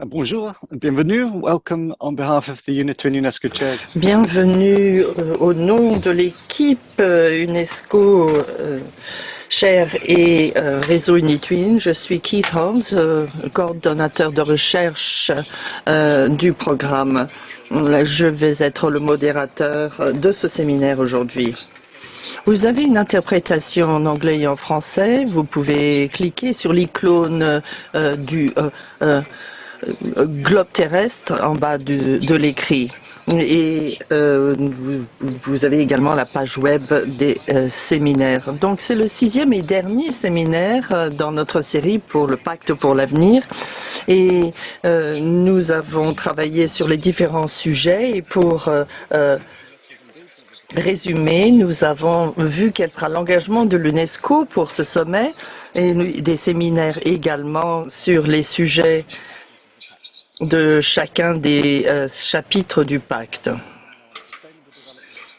Bonjour, bienvenue. Welcome on behalf of the UNITWIN UNESCO chairs. Bienvenue au nom de l'équipe UNESCO Chair et Réseau UNITWIN. Je suis Keith Holmes, coordonnateur de recherche du programme. Je vais être le modérateur de ce séminaire aujourd'hui. Vous avez une interprétation en anglais et en français. Vous pouvez cliquer sur l'icône du globe terrestre en bas de l'écrit. Et vous avez également la page web des séminaires. Donc c'est le 6e et dernier séminaire dans notre série pour le Pacte pour l'avenir. Et nous avons travaillé sur les différents sujets. Et pour résumer, nous avons vu quel sera l'engagement de l'UNESCO pour ce sommet et des séminaires également sur les sujets de chacun des chapitres du pacte.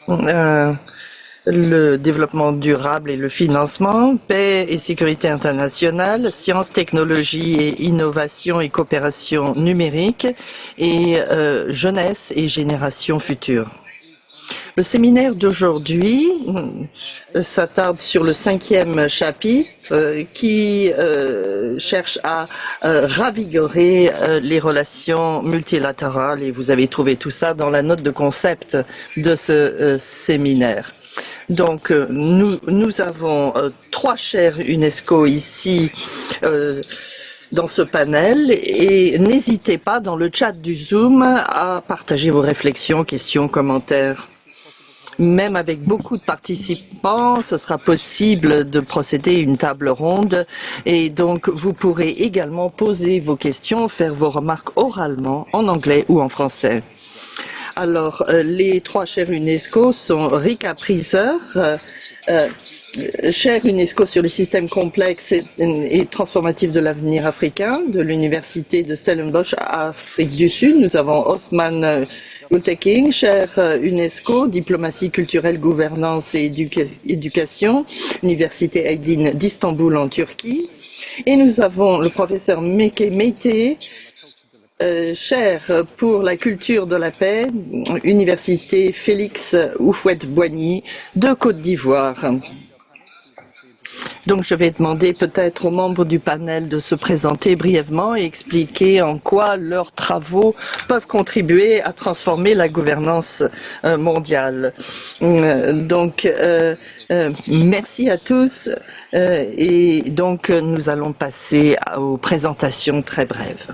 Le développement durable et le financement, paix et sécurité internationale, sciences, technologie et innovation et coopération numérique et jeunesse et génération future. Le séminaire d'aujourd'hui s'attarde sur le 5e chapitre qui cherche à ravigorer les relations multilatérales et vous avez trouvé tout ça dans la note de concept de ce séminaire. Donc, nous avons 3 chaires UNESCO ici dans ce panel et n'hésitez pas dans le chat du Zoom à partager vos réflexions, questions, commentaires. Même avec beaucoup de participants, ce sera possible de procéder à une table ronde et donc vous pourrez également poser vos questions, faire vos remarques oralement en anglais ou en français. Alors, les 3 chaires UNESCO sont Rika Prieser, chaire UNESCO sur les systèmes complexes et transformatifs de l'avenir africain de l'université de Stellenbosch, Afrique du Sud. Nous avons Osman Gültekin, chaire UNESCO, diplomatie culturelle, gouvernance et éducation, université Aydin d'Istanbul en Turquie. Et nous avons le professeur Meke Meite, chaire pour la culture de la paix, université Félix Houphouët-Boigny de Côte d'Ivoire. Donc, je vais demander peut-être aux membres du panel de se présenter brièvement et expliquer en quoi leurs travaux peuvent contribuer à transformer la gouvernance mondiale. Merci à tous et donc nous allons passer aux présentations très brèves.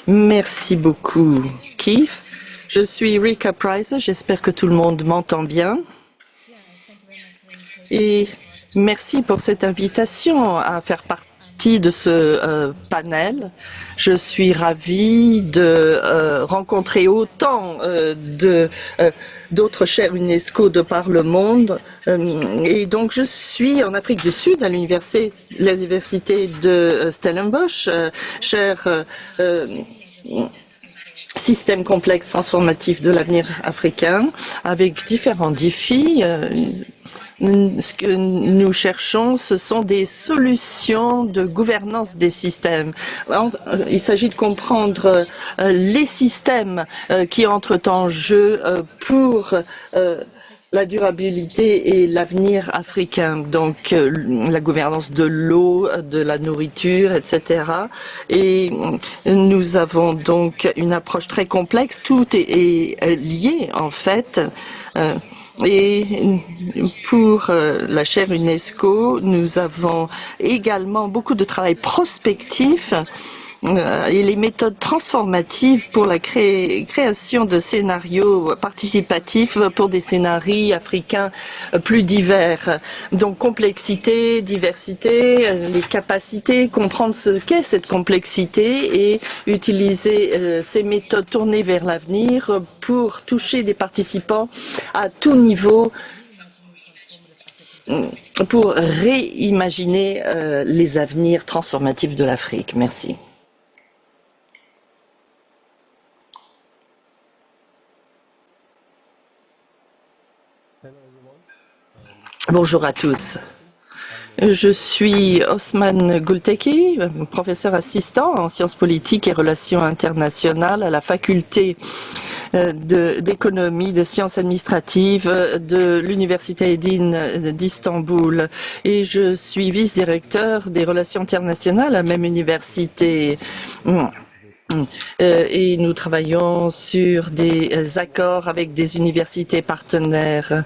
Merci beaucoup, Keith. Je suis Rika Price. J'espère que tout le monde m'entend bien. Et merci pour cette invitation à faire partie de ce panel. Je suis ravie de rencontrer autant d'autres chaires UNESCO de par le monde. Et donc, je suis en Afrique du Sud, à l'université de Stellenbosch, chaire système complexe transformatif de l'avenir africain, avec différents défis. Ce que nous cherchons, ce sont des solutions de gouvernance des systèmes. Il s'agit de comprendre les systèmes qui entrent en jeu pour la durabilité et l'avenir africain, donc la gouvernance de l'eau, de la nourriture, etc. Et nous avons donc une approche très complexe. Tout est lié en fait. Et pour la chaire UNESCO, nous avons également beaucoup de travail prospectif et les méthodes transformatives pour la création de scénarios participatifs pour des scénarios africains plus divers. Donc complexité, diversité, les capacités, comprendre ce qu'est cette complexité et utiliser ces méthodes tournées vers l'avenir pour toucher des participants à tout niveau pour réimaginer les avenirs transformatifs de l'Afrique. Merci. Bonjour à tous. Je suis Osman Gulteki, professeur assistant en sciences politiques et relations internationales à la faculté d'économie, de sciences administratives de l'Université Eddin d'Istanbul. Et je suis vice-directeur des relations internationales à la même université. Et nous travaillons sur des accords avec des universités partenaires.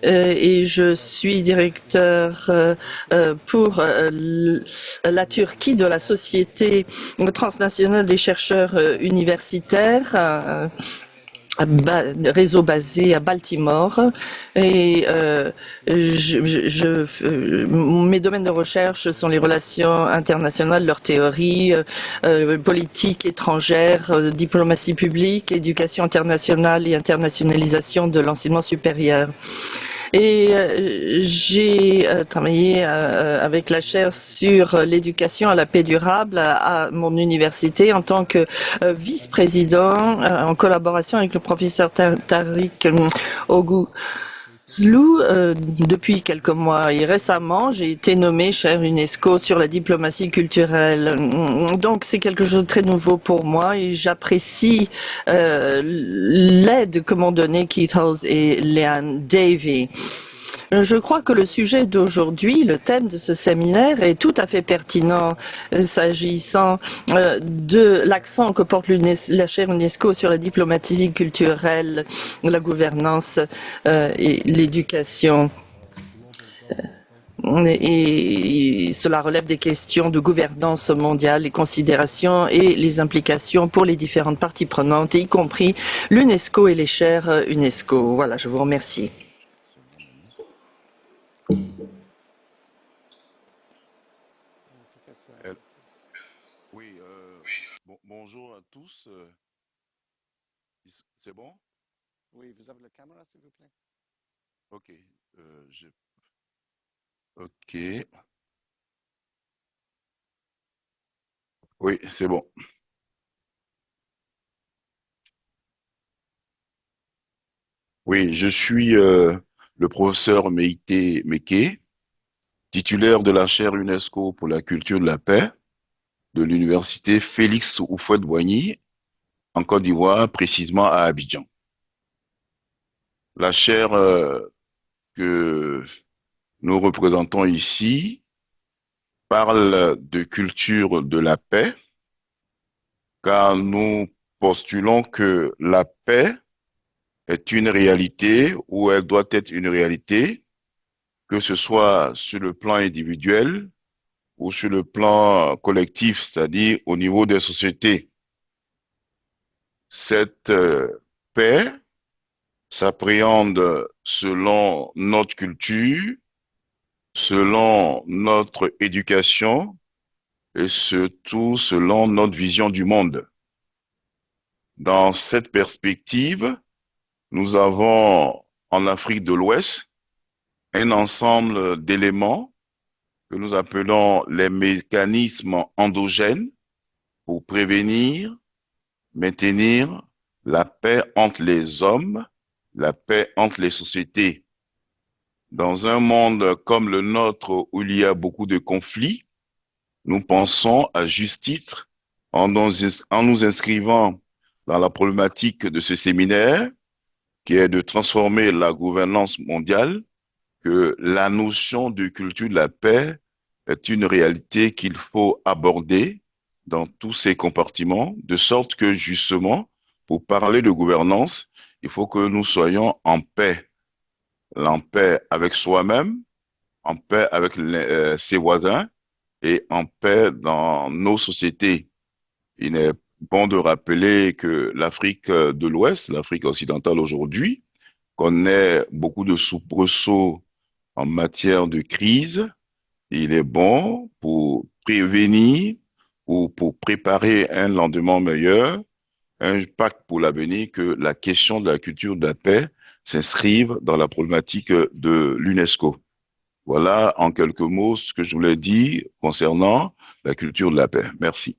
Et je suis directeur pour la Turquie de la Société transnationale des chercheurs universitaires, réseau basé à Baltimore. Et mes domaines de recherche sont les relations internationales, leurs théories, politique étrangère, diplomatie publique, éducation internationale et internationalisation de l'enseignement supérieur. Et j'ai travaillé avec la chaire sur l'éducation à la paix durable à mon université en tant que vice-président en collaboration avec le professeur Tariq Oguzlou depuis quelques mois. Et récemment, j'ai été nommée chaire UNESCO sur la diplomatie culturelle. Donc, c'est quelque chose de très nouveau pour moi et j'apprécie l'aide que m'ont donné Keith Howes et Leanne Davey. Je crois que le sujet d'aujourd'hui, le thème de ce séminaire est tout à fait pertinent s'agissant de l'accent que porte la chaire UNESCO sur la diplomatie culturelle, la gouvernance et l'éducation. Et cela relève des questions de gouvernance mondiale, les considérations et les implications pour les différentes parties prenantes, y compris l'UNESCO et les chaires UNESCO. Voilà, je vous remercie. Euh, Oui, bonjour à tous. C'est bon? Oui, vous avez la caméra, s'il vous plaît. Ok. Ok. Oui, c'est bon. Oui, je suis le professeur Meïté Meke, titulaire de la chaire UNESCO pour la culture de la paix de l'université Félix Houphouët-Boigny en Côte d'Ivoire, précisément à Abidjan. La chaire que nous représentons ici parle de culture de la paix, car nous postulons que la paix est une réalité ou elle doit être une réalité, que ce soit sur le plan individuel ou sur le plan collectif, c'est-à-dire au niveau des sociétés. Cette paix s'appréhende selon notre culture, selon notre éducation et surtout selon notre vision du monde. Dans cette perspective, nous avons en Afrique de l'Ouest un ensemble d'éléments que nous appelons les mécanismes endogènes pour prévenir, maintenir la paix entre les hommes, la paix entre les sociétés. Dans un monde comme le nôtre où il y a beaucoup de conflits, nous pensons à juste titre, en nous inscrivant dans la problématique de ce séminaire, qui est de transformer la gouvernance mondiale, que la notion de culture de la paix est une réalité qu'il faut aborder dans tous ses compartiments, de sorte que justement, pour parler de gouvernance, il faut que nous soyons en paix avec soi-même, en paix avec ses voisins et en paix dans nos sociétés. Il est bon de rappeler que l'Afrique de l'Ouest, l'Afrique occidentale aujourd'hui, connaît beaucoup de soubresauts en matière de crise. Il est bon pour prévenir ou pour préparer un lendemain meilleur, un pacte pour l'avenir, que la question de la culture de la paix s'inscrive dans la problématique de l'UNESCO. Voilà en quelques mots ce que je voulais dire concernant la culture de la paix. Merci.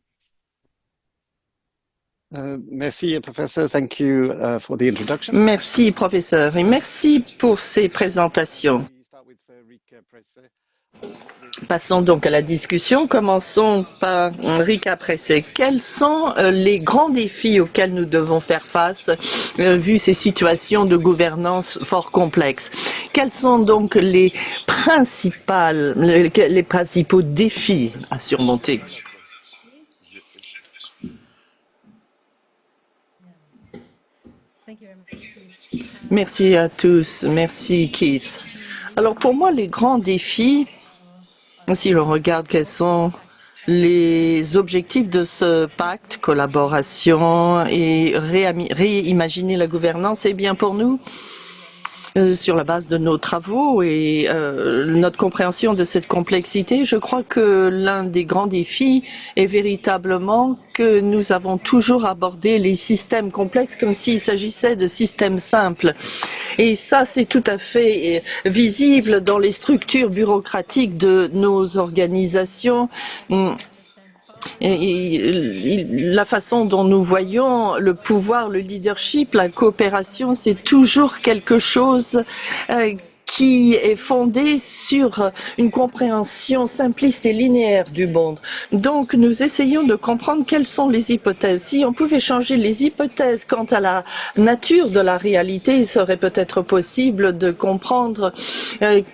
Merci, professor. Thank you for the introduction. Merci, professeur, et merci pour ces présentations. Passons donc à la discussion. Commençons par Enrique Pressé. Quels sont les grands défis auxquels nous devons faire face, vu ces situations de gouvernance fort complexes? Quels sont donc les principaux défis à surmonter? Merci à tous. Merci Keith. Alors pour moi, les grands défis, si l'on regarde quels sont les objectifs de ce pacte, collaboration et réimaginer la gouvernance, eh bien pour nous, sur la base de nos travaux et notre compréhension de cette complexité, je crois que l'un des grands défis est véritablement que nous avons toujours abordé les systèmes complexes comme s'il s'agissait de systèmes simples. Et ça, c'est tout à fait visible dans les structures bureaucratiques de nos organisations. La façon dont nous voyons le pouvoir, le leadership, la coopération, c'est toujours quelque chose qui est fondé sur une compréhension simpliste et linéaire du monde. Donc, nous essayons de comprendre quelles sont les hypothèses. Si on pouvait changer les hypothèses quant à la nature de la réalité, il serait peut-être possible de comprendre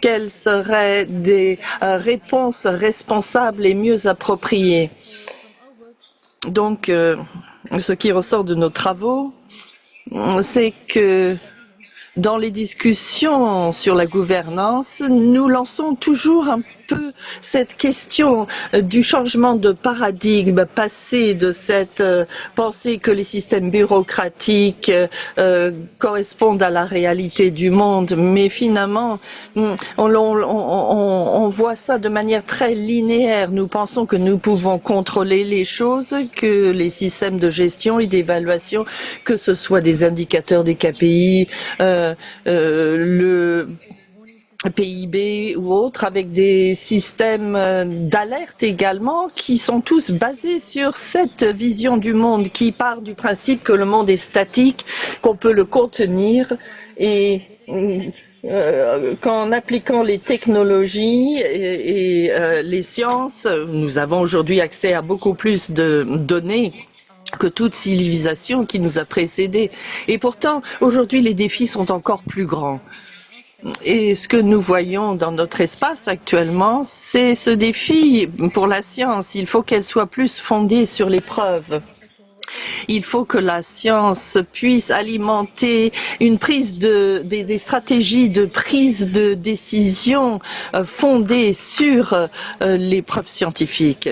quelles seraient des réponses responsables et mieux appropriées. Donc, ce qui ressort de nos travaux, c'est que dans les discussions sur la gouvernance, nous lançons toujours un peu cette question du changement de paradigme, passer de cette pensée que les systèmes bureaucratiques correspondent à la réalité du monde, mais finalement, on voit ça de manière très linéaire. Nous pensons que nous pouvons contrôler les choses, que les systèmes de gestion et d'évaluation, que ce soit des indicateurs des KPI, le PIB ou autres, avec des systèmes d'alerte également, qui sont tous basés sur cette vision du monde qui part du principe que le monde est statique, qu'on peut le contenir et qu'en appliquant les technologies et les sciences, nous avons aujourd'hui accès à beaucoup plus de données que toute civilisation qui nous a précédés. Et pourtant, aujourd'hui, les défis sont encore plus grands. Et ce que nous voyons dans notre espace actuellement, c'est ce défi pour la science. Il faut qu'elle soit plus fondée sur les preuves. Il faut que la science puisse alimenter une prise des stratégies de prise de décision fondées sur les preuves scientifiques.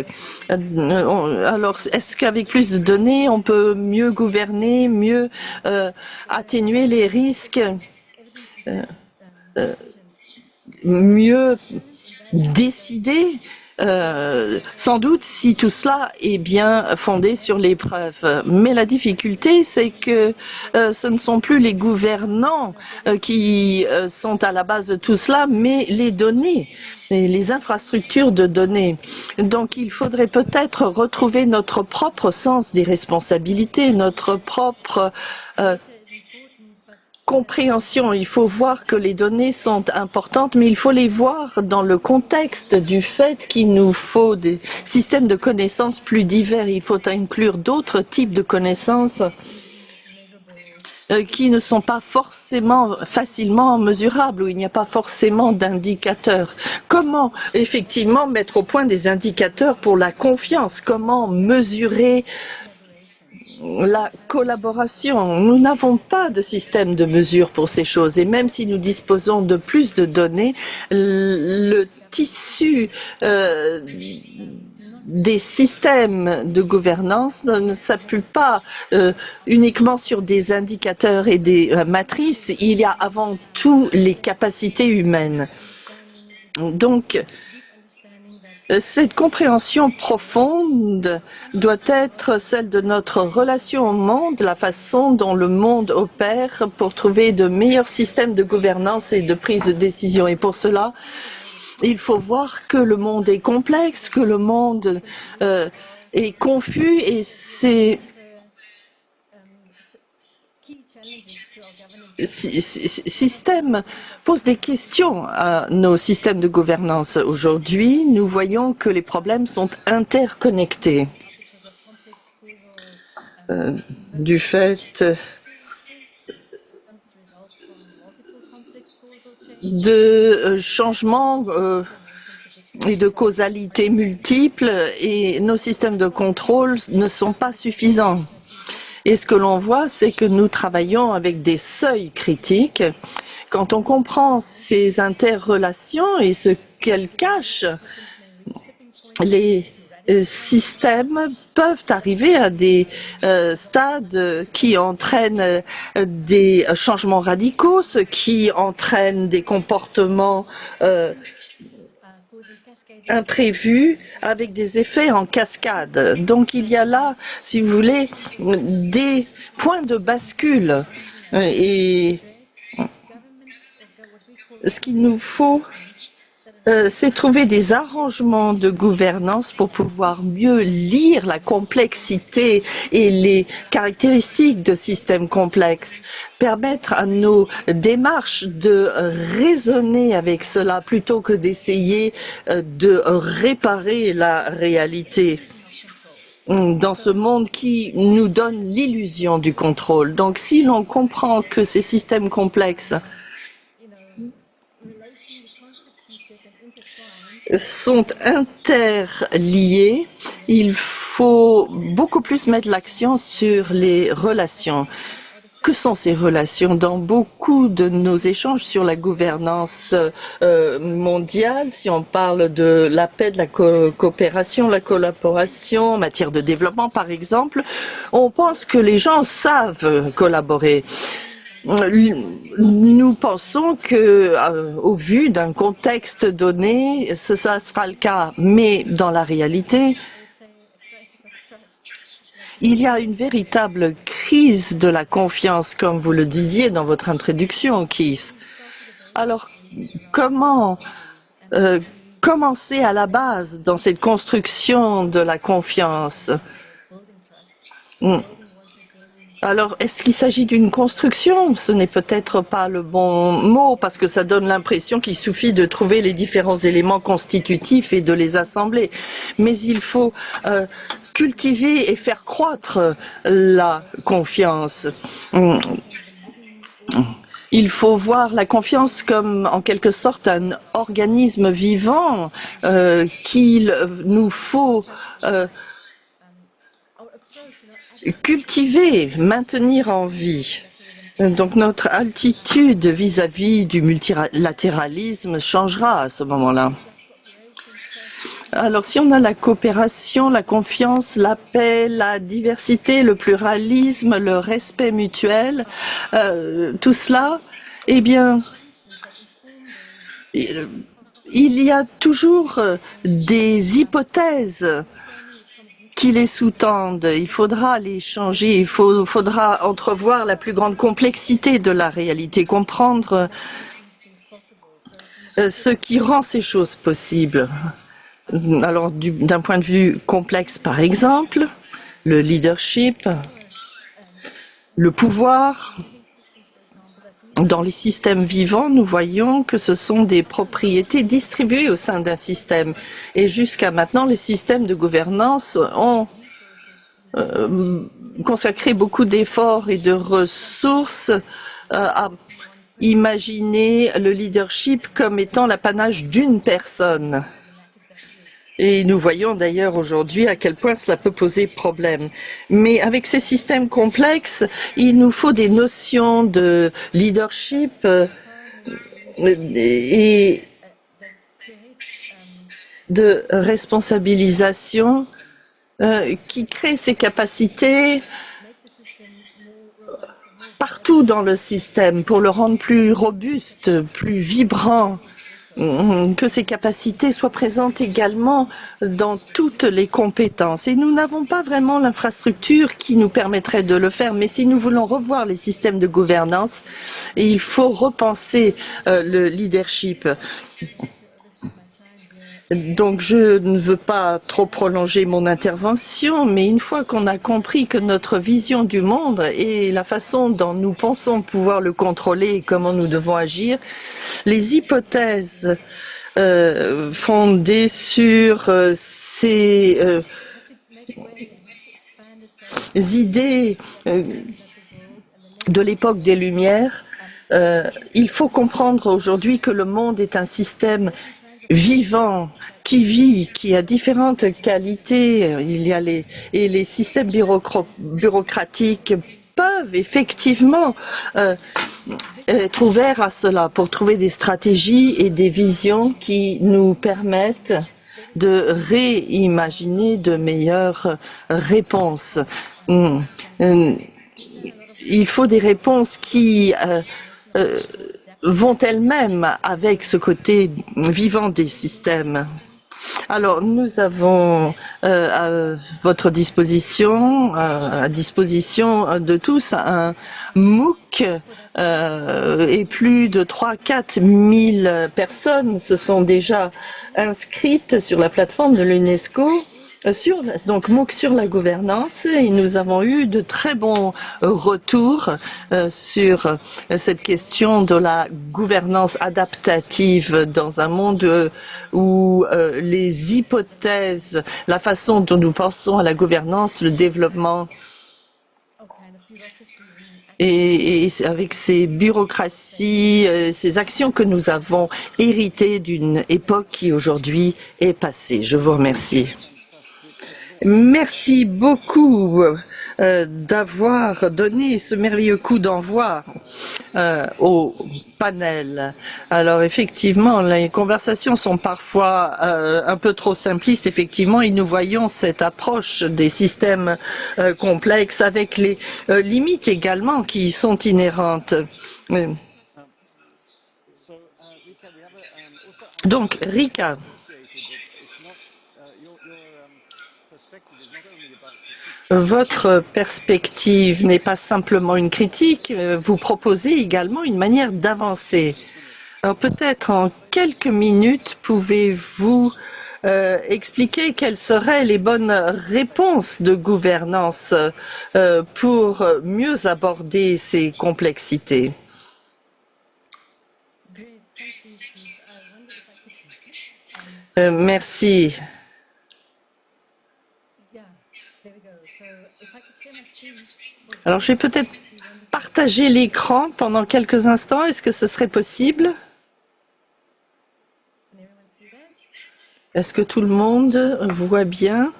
Alors, est-ce qu'avec plus de données, on peut mieux gouverner, mieux atténuer les risques, mieux décider? Sans doute si tout cela est bien fondé sur les preuves. Mais la difficulté, c'est que ce ne sont plus les gouvernants qui sont à la base de tout cela, mais les données et les infrastructures de données. Donc il faudrait peut-être retrouver notre propre sens des responsabilités, notre propre compréhension. Il faut voir que les données sont importantes, mais il faut les voir dans le contexte du fait qu'il nous faut des systèmes de connaissances plus divers. Il faut inclure d'autres types de connaissances qui ne sont pas forcément facilement mesurables, où il n'y a pas forcément d'indicateurs. Comment effectivement mettre au point des indicateurs pour la confiance? Comment mesurer la collaboration? Nous n'avons pas de système de mesure pour ces choses et même si nous disposons de plus de données, le tissu des systèmes de gouvernance ne s'appuie pas uniquement sur des indicateurs et des matrices. Il y a avant tout les capacités humaines. Donc, cette compréhension profonde doit être celle de notre relation au monde, la façon dont le monde opère pour trouver de meilleurs systèmes de gouvernance et de prise de décision. Et pour cela, il faut voir que le monde est complexe, que le monde est confus et c'est système pose des questions à nos systèmes de gouvernance. Aujourd'hui, nous voyons que les problèmes sont interconnectés. Du fait de changements et de causalité multiples, et nos systèmes de contrôle ne sont pas suffisants. Et ce que l'on voit, c'est que nous travaillons avec des seuils critiques. Quand on comprend ces interrelations et ce qu'elles cachent, les systèmes peuvent arriver à des stades qui entraînent des changements radicaux, ce qui entraîne des comportements imprévus avec des effets en cascade. Donc il y a là, si vous voulez, des points de bascule. Et ce qu'il nous faut, c'est trouver des arrangements de gouvernance pour pouvoir mieux lire la complexité et les caractéristiques de systèmes complexes, permettre à nos démarches de raisonner avec cela plutôt que d'essayer de réparer la réalité dans ce monde qui nous donne l'illusion du contrôle. Donc si l'on comprend que ces systèmes complexes sont interliés, il faut beaucoup plus mettre l'accent sur les relations. Que sont ces relations? Dans beaucoup de nos échanges sur la gouvernance mondiale, si on parle de la paix, de la coopération, la collaboration en matière de développement, par exemple, on pense que les gens savent collaborer. Nous pensons que, au vu d'un contexte donné, ça sera le cas. Mais dans la réalité, il y a une véritable crise de la confiance, comme vous le disiez dans votre introduction, Keith. Alors, comment commencer à la base dans cette construction de la confiance? Alors, est-ce qu'il s'agit d'une construction? Ce n'est peut-être pas le bon mot parce que ça donne l'impression qu'il suffit de trouver les différents éléments constitutifs et de les assembler. Mais il faut cultiver et faire croître la confiance. Il faut voir la confiance comme en quelque sorte un organisme vivant qu'il nous faut cultiver, maintenir en vie. Donc notre attitude vis-à-vis du multilatéralisme changera à ce moment-là. Alors si on a la coopération, la confiance, la paix, la diversité, le pluralisme, le respect mutuel, tout cela, eh bien, il y a toujours des hypothèses qui les sous-tendent. Il faudra les changer, il faudra entrevoir la plus grande complexité de la réalité, comprendre ce qui rend ces choses possibles. Alors, d'un point de vue complexe, par exemple, le leadership, le pouvoir. Dans les systèmes vivants, nous voyons que ce sont des propriétés distribuées au sein d'un système. Et jusqu'à maintenant, les systèmes de gouvernance ont consacré beaucoup d'efforts et de ressources à imaginer le leadership comme étant l'apanage d'une personne. Et nous voyons d'ailleurs aujourd'hui à quel point cela peut poser problème. Mais avec ces systèmes complexes, il nous faut des notions de leadership et de responsabilisation qui créent ces capacités partout dans le système pour le rendre plus robuste, plus vibrant, que ces capacités soient présentes également dans toutes les compétences. Et nous n'avons pas vraiment l'infrastructure qui nous permettrait de le faire, mais si nous voulons revoir les systèmes de gouvernance, il faut repenser le leadership. Donc, je ne veux pas trop prolonger mon intervention, mais une fois qu'on a compris que notre vision du monde et la façon dont nous pensons pouvoir le contrôler et comment nous devons agir, les hypothèses fondées sur ces idées de l'époque des Lumières, il faut comprendre aujourd'hui que le monde est un système vivant, qui vit, qui a différentes qualités. Il y a les systèmes bureaucratiques peuvent effectivement être ouverts à cela pour trouver des stratégies et des visions qui nous permettent de réimaginer de meilleures réponses. Il faut des réponses qui vont elles-mêmes avec ce côté vivant des systèmes. Alors, nous avons à votre disposition, à disposition de tous, un MOOC et plus de 3-4 000 personnes se sont déjà inscrites sur la plateforme de l'UNESCO. Donc MOOC sur la gouvernance, et nous avons eu de très bons retours sur cette question de la gouvernance adaptative dans un monde où les hypothèses, la façon dont nous pensons à la gouvernance, le développement et avec ces bureaucraties, ces actions que nous avons héritées d'une époque qui aujourd'hui est passée. Je vous remercie. Merci beaucoup d'avoir donné ce merveilleux coup d'envoi au panel. Alors effectivement, les conversations sont parfois un peu trop simplistes, effectivement, et nous voyons cette approche des systèmes complexes avec les limites également qui y sont inhérentes. Donc, Rika. Votre perspective n'est pas simplement une critique, vous proposez également une manière d'avancer. Alors peut-être en quelques minutes, pouvez-vous expliquer quelles seraient les bonnes réponses de gouvernance pour mieux aborder ces complexités? Merci. Alors, je vais peut-être partager l'écran pendant quelques instants. Est-ce que ce serait possible? Est-ce que tout le monde voit bien?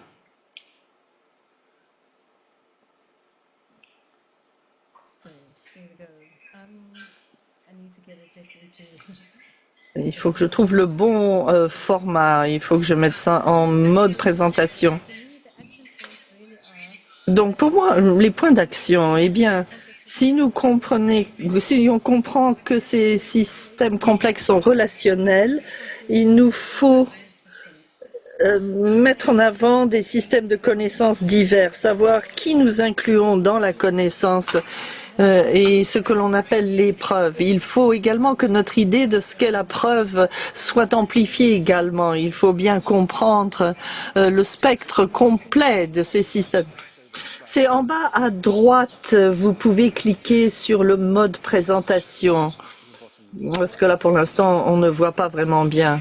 Il faut que je trouve le bon format. Il faut que je mette ça en mode présentation. Donc pour moi, les points d'action, eh bien, si on comprend que ces systèmes complexes sont relationnels, il nous faut mettre en avant des systèmes de connaissances divers, savoir qui nous incluons dans la connaissance et ce que l'on appelle les preuves. Il faut également que notre idée de ce qu'est la preuve soit amplifiée également. Il faut bien comprendre le spectre complet de ces systèmes. C'est en bas à droite, vous pouvez cliquer sur le mode présentation. Parce que là, pour l'instant, on ne voit pas vraiment bien.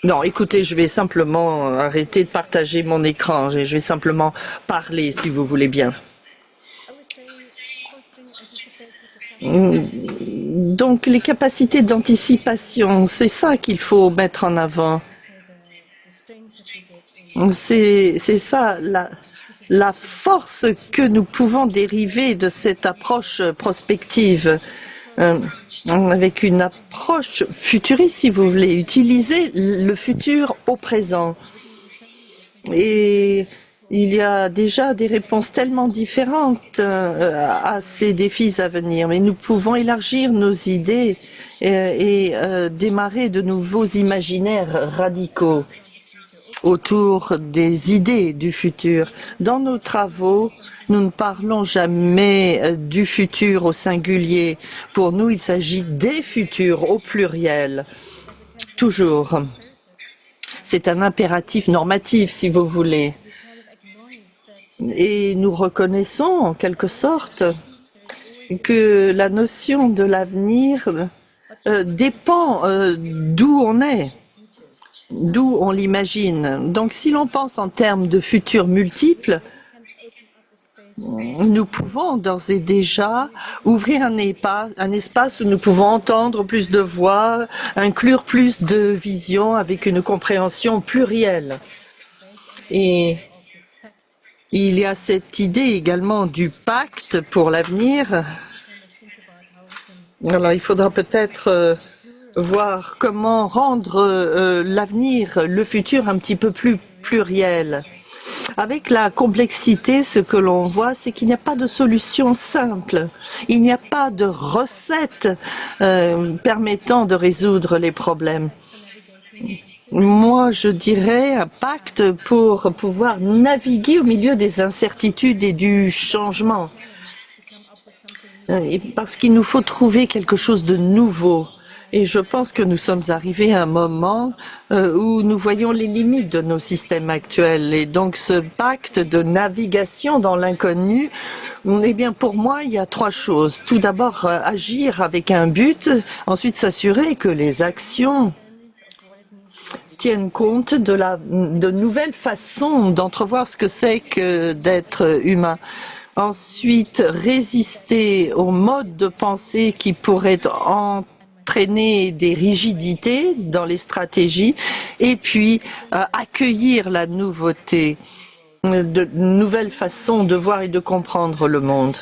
Non, écoutez, je vais simplement arrêter de partager mon écran. Je vais simplement parler, si vous voulez bien. Donc, les capacités d'anticipation, c'est ça qu'il faut mettre en avant. C'est ça, la force que nous pouvons dériver de cette approche prospective, avec une approche futuriste, si vous voulez, utiliser le futur au présent. Et il y a déjà des réponses tellement différentes à ces défis à venir, mais nous pouvons élargir nos idées et démarrer de nouveaux imaginaires radicaux autour des idées du futur. Dans nos travaux, nous ne parlons jamais du futur au singulier. Pour nous, il s'agit des futurs au pluriel. Toujours. C'est un impératif normatif, si vous voulez. Et nous reconnaissons, en quelque sorte, que la notion de l'avenir dépend d'où on est, d'où on l'imagine. Donc, si l'on pense en termes de futurs multiples, nous pouvons d'ores et déjà ouvrir un espace où nous pouvons entendre plus de voix, inclure plus de visions avec une compréhension plurielle. Et il y a cette idée également du pacte pour l'avenir. Alors, il faudra peut-être voir comment rendre l'avenir, le futur, un petit peu plus pluriel. Avec la complexité, ce que l'on voit, c'est qu'il n'y a pas de solution simple. Il n'y a pas de recette permettant de résoudre les problèmes. Moi, je dirais un pacte pour pouvoir naviguer au milieu des incertitudes et du changement. Parce qu'il nous faut trouver quelque chose de nouveau. Et je pense que nous sommes arrivés à un moment où nous voyons les limites de nos systèmes actuels. Et donc ce pacte de navigation dans l'inconnu, eh bien pour moi, il y a trois choses. Tout d'abord, agir avec un but. Ensuite, s'assurer que les actions tiennent compte de nouvelles façons d'entrevoir ce que c'est que d'être humain. Ensuite, résister aux modes de pensée qui pourraient entraîner des rigidités dans les stratégies et puis accueillir la nouveauté, de nouvelles façons de voir et de comprendre le monde.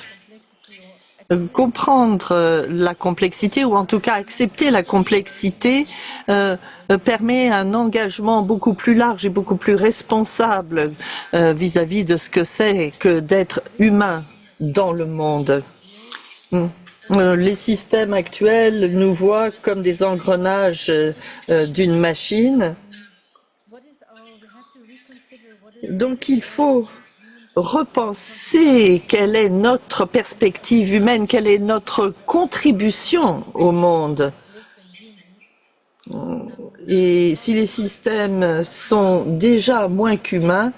Comprendre la complexité, ou en tout cas accepter la complexité, permet un engagement beaucoup plus large et beaucoup plus responsable vis-à-vis de ce que c'est que d'être humain dans le monde. Les systèmes actuels nous voient comme des engrenages d'une machine. Donc il faut repenser quelle est notre perspective humaine, quelle est notre contribution au monde. Et si les systèmes sont déjà moins qu'humains,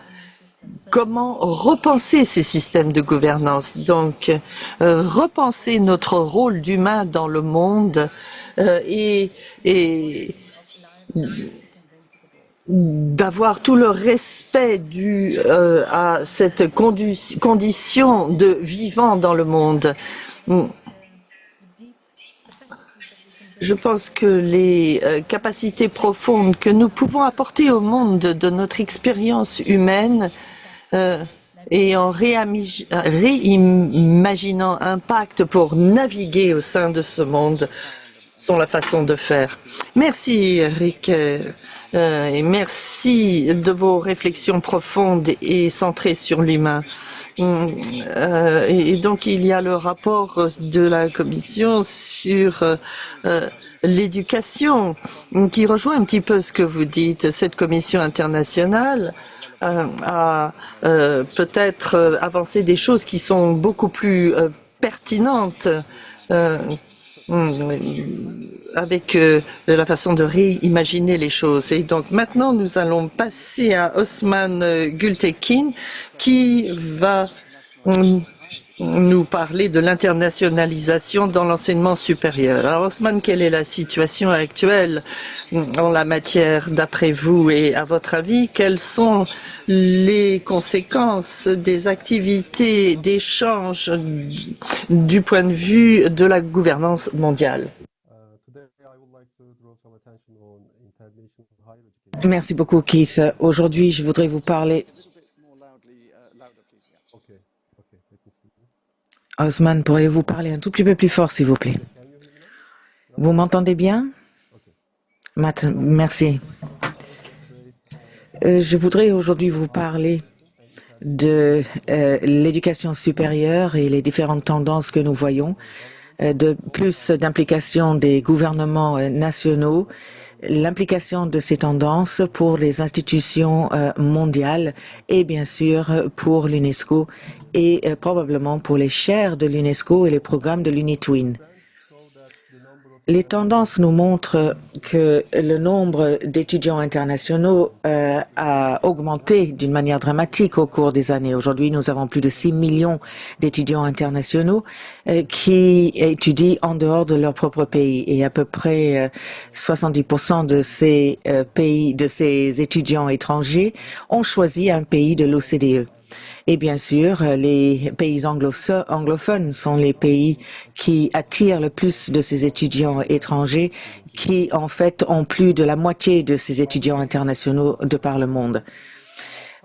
comment repenser ces systèmes de gouvernance? Donc, repenser notre rôle d'humain dans le monde et d'avoir tout le respect dû à cette condition de vivant dans le monde. Je pense que les capacités profondes que nous pouvons apporter au monde de notre expérience humaine et en réimaginant un pacte pour naviguer au sein de ce monde sont la façon de faire. Merci, Eric. Et merci de vos réflexions profondes et centrées sur l'humain. Et donc, il y a le rapport de la Commission sur l'éducation qui rejoint un petit peu ce que vous dites. Cette Commission internationale a peut-être avancé des choses qui sont beaucoup plus pertinentes avec la façon de réimaginer les choses. Et donc maintenant, nous allons passer à Osman Gültekin qui va nous parler de l'internationalisation dans l'enseignement supérieur. Alors Osman, quelle est la situation actuelle en la matière d'après vous et à votre avis, quelles sont les conséquences des activités d'échange du point de vue de la gouvernance mondiale? Merci beaucoup, Keith. Aujourd'hui, je voudrais vous parler. Osman, pourriez-vous parler un tout petit peu plus fort, s'il vous plaît? Vous m'entendez bien? Merci. Je voudrais aujourd'hui vous parler de l'éducation supérieure et les différentes tendances que nous voyons, de plus d'implication des gouvernements nationaux, l'implication de ces tendances pour les institutions mondiales et bien sûr pour l'UNESCO et probablement pour les chaires de l'UNESCO et les programmes de l'UNITWIN. Les tendances nous montrent que le nombre d'étudiants internationaux a augmenté d'une manière dramatique au cours des années. Aujourd'hui, nous avons plus de 6 millions d'étudiants internationaux qui étudient en dehors de leur propre pays. Et à peu près 70% de ces de ces étudiants étrangers ont choisi un pays de l'OCDE. Et bien sûr, les pays anglophones sont les pays qui attirent le plus de ces étudiants étrangers, qui en fait ont plus de la moitié de ces étudiants internationaux de par le monde.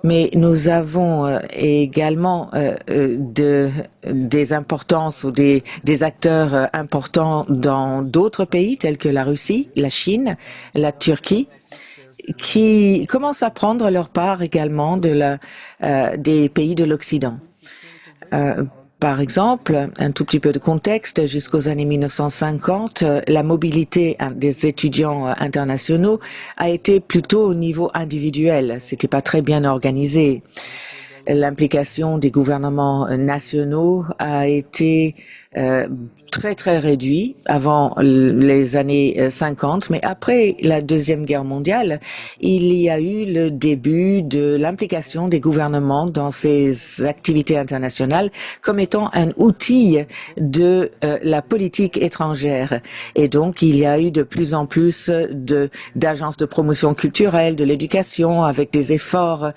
Mais nous avons également des importances ou des acteurs importants dans d'autres pays tels que la Russie, la Chine, la Turquie, qui commencent à prendre leur part également des pays de l'Occident. Par exemple, un tout petit peu de contexte, jusqu'aux années 1950, la mobilité des étudiants internationaux a été plutôt au niveau individuel. C'était pas très bien organisé. L'implication des gouvernements nationaux a été très réduit avant les années 50, mais après la Deuxième Guerre mondiale, il y a eu le début de l'implication des gouvernements dans ces activités internationales comme étant un outil de la politique étrangère. Et donc, il y a eu de plus en plus d'agences de promotion culturelle, de l'éducation, avec des efforts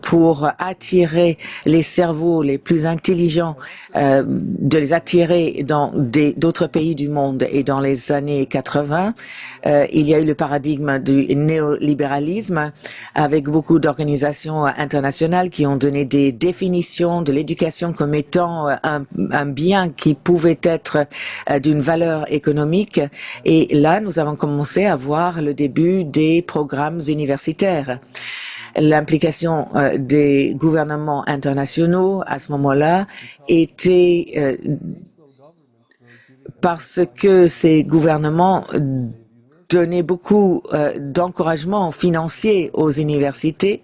pour attirer les cerveaux les plus intelligents, de les attirer dans d'autres pays du monde. Et dans les années 80, il y a eu le paradigme du néolibéralisme avec beaucoup d'organisations internationales qui ont donné des définitions de l'éducation comme étant un bien qui pouvait être d'une valeur économique. Et là, nous avons commencé à voir le début des programmes universitaires. L'implication des gouvernements internationaux à ce moment-là était parce que ces gouvernements donnaient beaucoup d'encouragement financier aux universités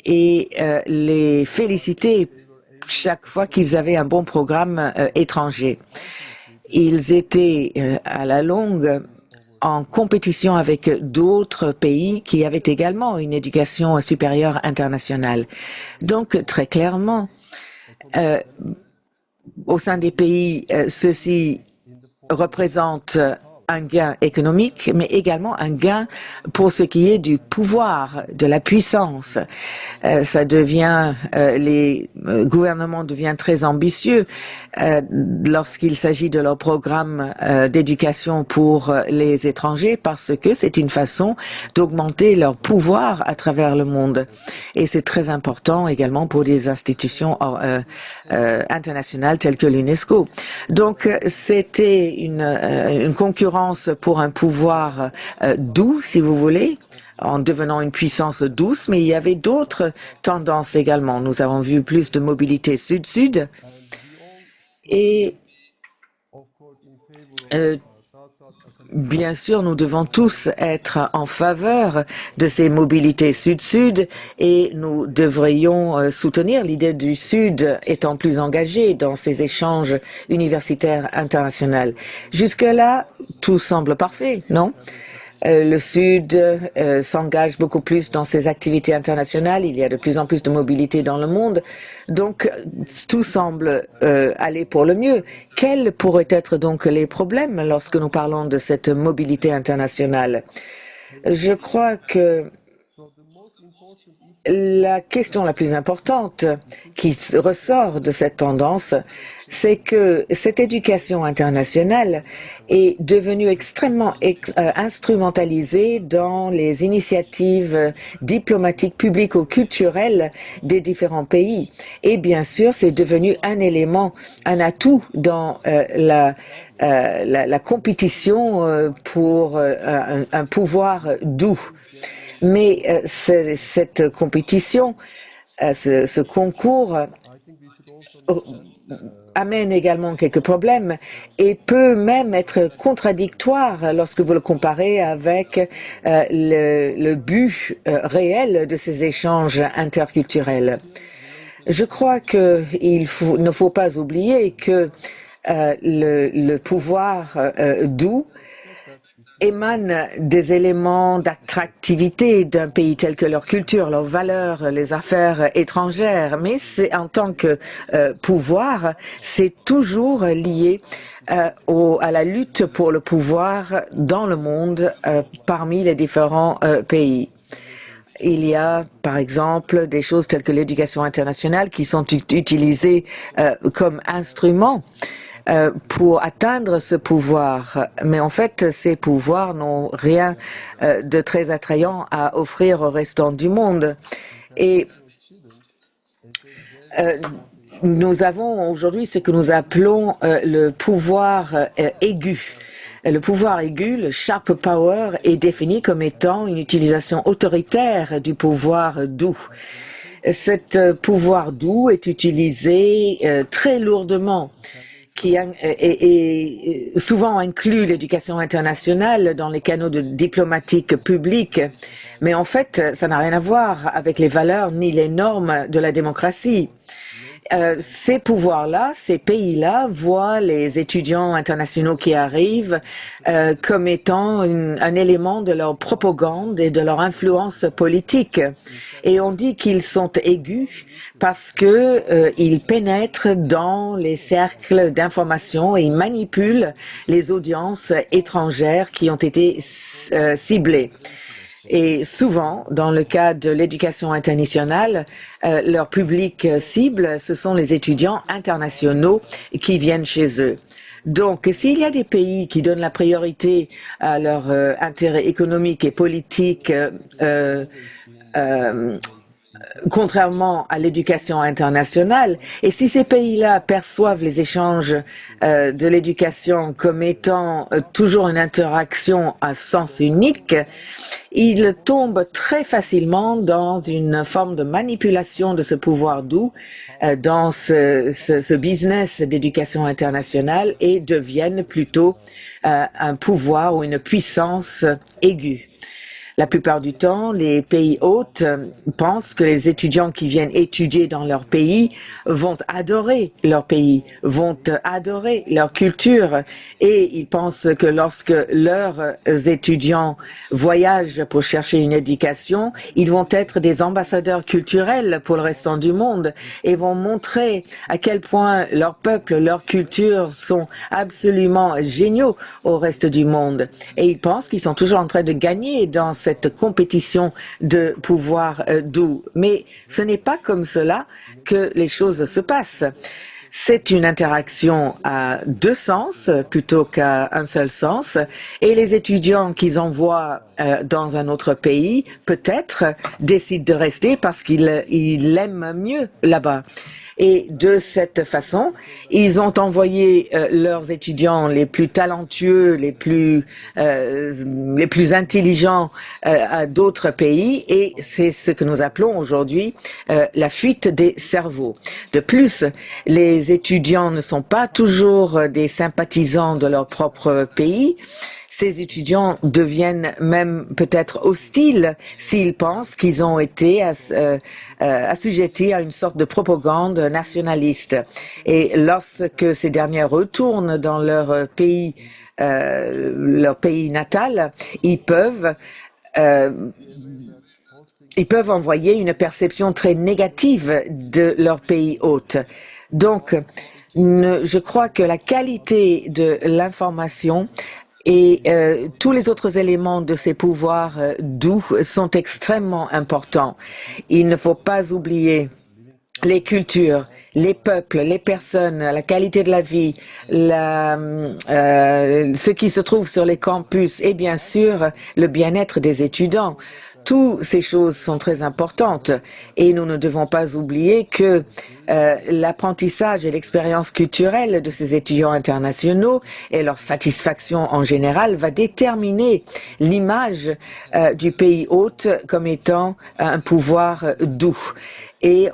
et les félicitaient chaque fois qu'ils avaient un bon programme étranger. Ils étaient à la longue en compétition avec d'autres pays qui avaient également une éducation supérieure internationale. Donc, très clairement, au sein des pays, ceci représente un gain économique, mais également un gain pour ce qui est du pouvoir, de la puissance. Ça devient, les gouvernements deviennent très ambitieux lorsqu'il s'agit de leur programme d'éducation pour les étrangers parce que c'est une façon d'augmenter leur pouvoir à travers le monde. Et c'est très important également pour des institutions internationales telles que l'UNESCO. Donc, c'était une concurrence pour un pouvoir doux, si vous voulez, en devenant une puissance douce, mais il y avait d'autres tendances également. Nous avons vu plus de mobilité sud-sud et bien sûr, nous devons tous être en faveur de ces mobilités sud-sud et nous devrions soutenir l'idée du Sud étant plus engagé dans ces échanges universitaires internationaux. Jusque-là, tout semble parfait, non? Le Sud s'engage beaucoup plus dans ses activités internationales. Il y a de plus en plus de mobilité dans le monde. Donc, tout semble aller pour le mieux. Quels pourraient être donc les problèmes lorsque nous parlons de cette mobilité internationale? Je crois que la question la plus importante qui ressort de cette tendance, c'est que cette éducation internationale est devenue extrêmement instrumentalisée dans les initiatives diplomatiques, publiques ou culturelles des différents pays. Et bien sûr, c'est devenu un élément, un atout dans la compétition pour un pouvoir doux. Mais cette compétition, ce concours amène également quelques problèmes et peut même être contradictoire lorsque vous le comparez avec le but réel de ces échanges interculturels. Je crois qu'il ne faut pas oublier que le pouvoir doux émane des éléments d'attractivité d'un pays tel que leur culture, leurs valeurs, les affaires étrangères. Mais c'est en tant que pouvoir, c'est toujours lié à la lutte pour le pouvoir dans le monde parmi les différents pays. Il y a, par exemple, des choses telles que l'éducation internationale qui sont utilisées comme instrument pour atteindre ce pouvoir. Mais en fait, ces pouvoirs n'ont rien de très attrayant à offrir au restant du monde. Et nous avons aujourd'hui ce que nous appelons le pouvoir aigu. Le pouvoir aigu, le sharp power, est défini comme étant une utilisation autoritaire du pouvoir doux. Cet pouvoir doux est utilisé très lourdement, qui est souvent inclut l'éducation internationale dans les canaux diplomatiques publics. Mais en fait, ça n'a rien à voir avec les valeurs ni les normes de la démocratie. Ces pouvoirs-là, ces pays-là voient les étudiants internationaux qui arrivent comme étant un élément de leur propagande et de leur influence politique. Et on dit qu'ils sont aigus parce que ils pénètrent dans les cercles d'information et ils manipulent les audiences étrangères qui ont été ciblées. Et souvent, dans le cas de l'éducation internationale, leur public cible, ce sont les étudiants internationaux qui viennent chez eux. Donc, s'il y a des pays qui donnent la priorité à leur intérêt économique et politique, contrairement à l'éducation internationale, et si ces pays-là perçoivent les échanges de l'éducation comme étant toujours une interaction à sens unique, ils tombent très facilement dans une forme de manipulation de ce pouvoir doux, dans ce business d'éducation internationale et deviennent plutôt un pouvoir ou une puissance aiguë. La plupart du temps, les pays hôtes pensent que les étudiants qui viennent étudier dans leur pays vont adorer leur pays, vont adorer leur culture et ils pensent que lorsque leurs étudiants voyagent pour chercher une éducation, ils vont être des ambassadeurs culturels pour le restant du monde et vont montrer à quel point leur peuple, leur culture sont absolument géniaux au reste du monde. Et ils pensent qu'ils sont toujours en train de gagner dans cette compétition de pouvoir doux. Mais ce n'est pas comme cela que les choses se passent. C'est une interaction à deux sens plutôt qu'à un seul sens. Et les étudiants qu'ils envoient dans un autre pays, peut-être, décident de rester parce qu'ils l'aiment mieux là-bas. Et de cette façon, ils ont envoyé leurs étudiants les plus talentueux, les plus intelligents à d'autres pays et c'est ce que nous appelons aujourd'hui la fuite des cerveaux. De plus, les étudiants ne sont pas toujours des sympathisants de leur propre pays. Ces étudiants deviennent même peut-être hostiles s'ils pensent qu'ils ont été assujettis à une sorte de propagande nationaliste. Et lorsque ces derniers retournent dans leur pays natal, ils peuvent envoyer une perception très négative de leur pays hôte. Donc, je crois que la qualité de l'information et tous les autres éléments de ces pouvoirs doux sont extrêmement importants. Il ne faut pas oublier les cultures, les peuples, les personnes, la qualité de la vie, ce qui se trouve sur les campus et bien sûr le bien-être des étudiants. Toutes ces choses sont très importantes et nous ne devons pas oublier que l'apprentissage et l'expérience culturelle de ces étudiants internationaux et leur satisfaction en général va déterminer l'image du pays hôte comme étant un pouvoir doux. Et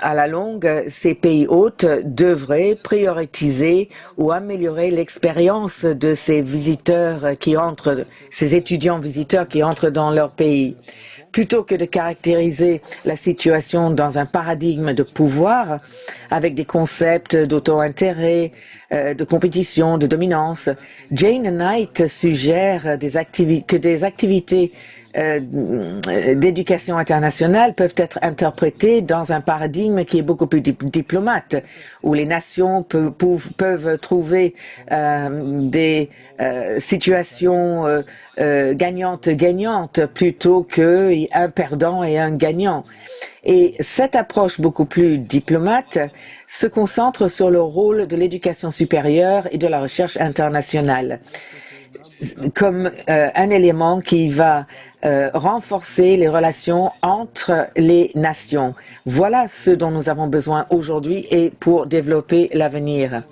à la longue, ces pays hôtes devraient prioriser ou améliorer l'expérience de ces visiteurs qui entrent, ces étudiants visiteurs qui entrent dans leur pays. plutôt que de caractériser la situation dans un paradigme de pouvoir avec des concepts d'auto-intérêt, de compétition, de dominance, Jane Knight suggère que des activités d'éducation internationale peuvent être interprétées dans un paradigme qui est beaucoup plus diplomate, où les nations peuvent trouver des situations gagnantes plutôt qu'un perdant et un gagnant. Et cette approche beaucoup plus diplomate se concentre sur le rôle de l'éducation supérieure et de la recherche internationale comme un élément qui va renforcer les relations entre les nations. Voilà ce dont nous avons besoin aujourd'hui et pour développer l'avenir.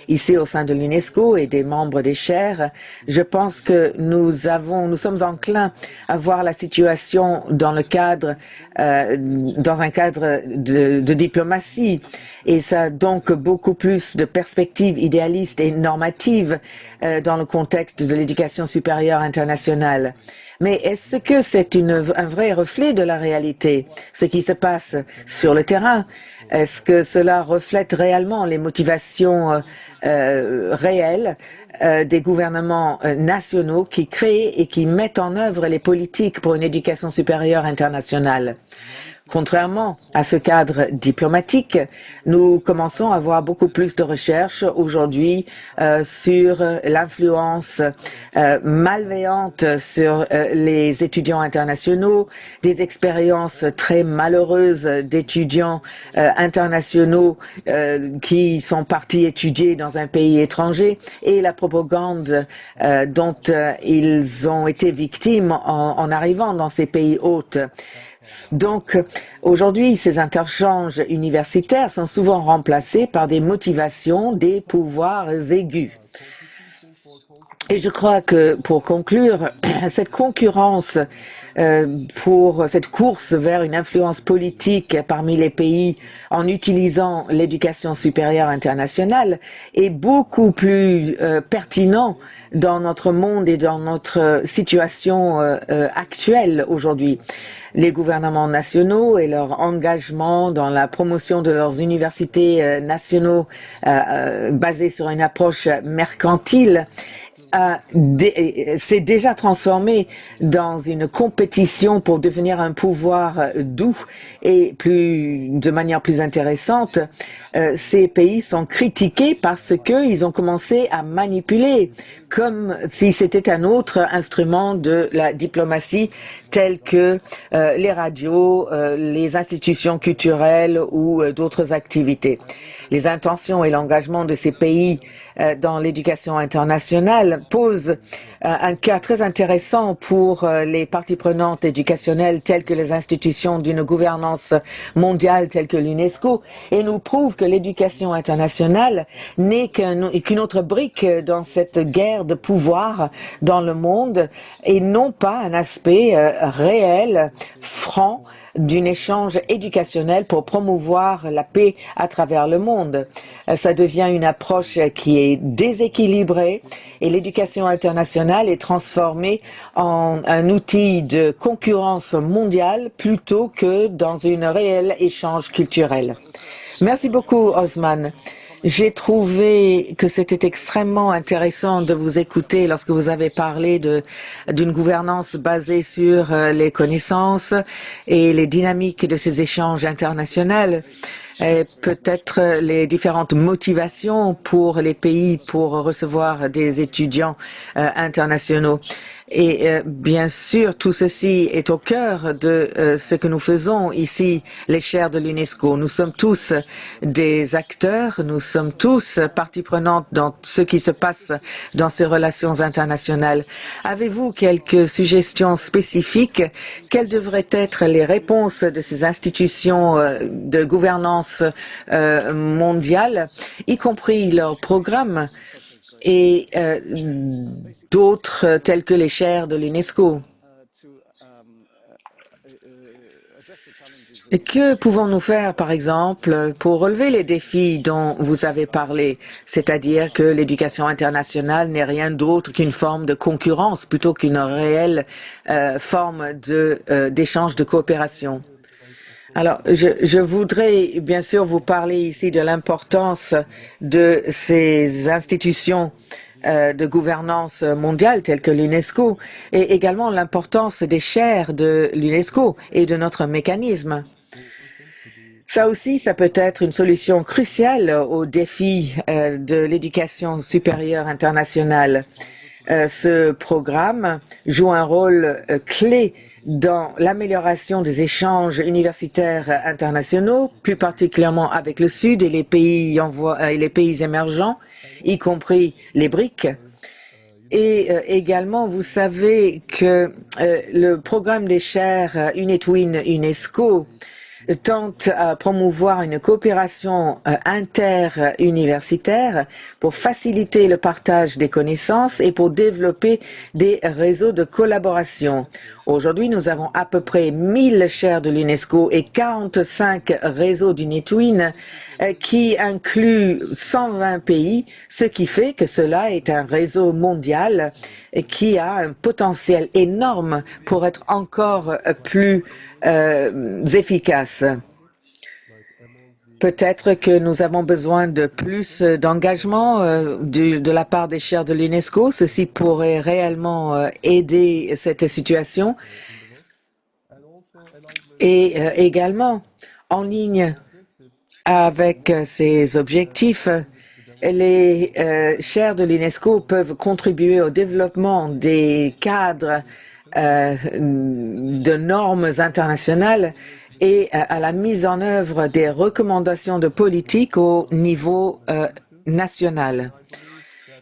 Ici, au sein de l'UNESCO et des membres des chaires, je pense que nous sommes enclins à voir la situation dans un cadre de diplomatie. Et ça a donc beaucoup plus de perspectives idéalistes et normatives dans le contexte de l'éducation supérieure internationale. Mais est-ce que c'est un vrai reflet de la réalité, ce qui se passe sur le terrain? Est-ce que cela reflète réellement les motivations réelles des gouvernements nationaux qui créent et qui mettent en œuvre les politiques pour une éducation supérieure internationale? Contrairement à ce cadre diplomatique, nous commençons à voir beaucoup plus de recherches aujourd'hui sur l'influence malveillante sur les étudiants internationaux, des expériences très malheureuses d'étudiants internationaux qui sont partis étudier dans un pays étranger et la propagande dont ils ont été victimes en arrivant dans ces pays hôtes. Donc, aujourd'hui, ces interchanges universitaires sont souvent remplacés par des motivations, des pouvoirs aigus. Et je crois que, pour conclure, cette concurrence pour cette course vers une influence politique parmi les pays en utilisant l'éducation supérieure internationale est beaucoup plus pertinent dans notre monde et dans notre situation actuelle aujourd'hui. Les gouvernements nationaux et leur engagement dans la promotion de leurs universités nationaux basées sur une approche mercantile s'est déjà transformé dans une compétition pour devenir un pouvoir doux et de manière plus intéressante. Ces pays sont critiqués parce qu'ils ont commencé à manipuler comme si c'était un autre instrument de la diplomatie tels que les radios, les institutions culturelles ou d'autres activités. Les intentions et l'engagement de ces pays dans l'éducation internationale posent un cas très intéressant pour les parties prenantes éducationnelles telles que les institutions d'une gouvernance mondiale telle que l'UNESCO et nous prouve que l'éducation internationale n'est qu'une autre brique dans cette guerre de pouvoir dans le monde et non pas un aspect réel, franc, d'un échange éducationnel pour promouvoir la paix à travers le monde. Ça devient une approche qui est déséquilibrée et l'éducation internationale est transformée en un outil de concurrence mondiale plutôt que dans un réel échange culturel. Merci beaucoup, Osman. J'ai trouvé que c'était extrêmement intéressant de vous écouter lorsque vous avez parlé d'une gouvernance basée sur les connaissances et les dynamiques de ces échanges internationaux. Et peut-être les différentes motivations pour les pays pour recevoir des étudiants internationaux. Et bien sûr, tout ceci est au cœur de ce que nous faisons ici, les chaires de l'UNESCO. Nous sommes tous des acteurs, nous sommes tous partie prenante dans ce qui se passe dans ces relations internationales. Avez-vous quelques suggestions spécifiques? Quelles devraient être les réponses de ces institutions de gouvernance mondiale, y compris leurs programmes et d'autres tels que les chaires de l'UNESCO? Et que pouvons-nous faire, par exemple, pour relever les défis dont vous avez parlé, c'est-à-dire que l'éducation internationale n'est rien d'autre qu'une forme de concurrence plutôt qu'une réelle forme d'échange de coopération? Alors, je voudrais bien sûr vous parler ici de l'importance de ces institutions de gouvernance mondiale telles que l'UNESCO et également l'importance des chaires de l'UNESCO et de notre mécanisme. Ça aussi, ça peut être une solution cruciale aux défis de l'éducation supérieure internationale. Ce programme joue un rôle clé dans l'amélioration des échanges universitaires internationaux, plus particulièrement avec le Sud et les pays émergents, y compris les BRIC. Et également, vous savez que le programme des chaires UNITWIN UNESCO tente à promouvoir une coopération interuniversitaire pour faciliter le partage des connaissances et pour développer des réseaux de collaboration. Aujourd'hui, nous avons à peu près 1000 chaires de l'UNESCO et 45 réseaux d'UNITWIN qui incluent 120 pays, ce qui fait que cela est un réseau mondial qui a un potentiel énorme pour être encore plus efficace. Peut-être que nous avons besoin de plus d'engagement de la part des chaires de l'UNESCO. Ceci pourrait réellement aider cette situation. Et également, en ligne avec ces objectifs, les chaires de l'UNESCO peuvent contribuer au développement des cadres de normes internationales et à la mise en œuvre des recommandations de politique au niveau national.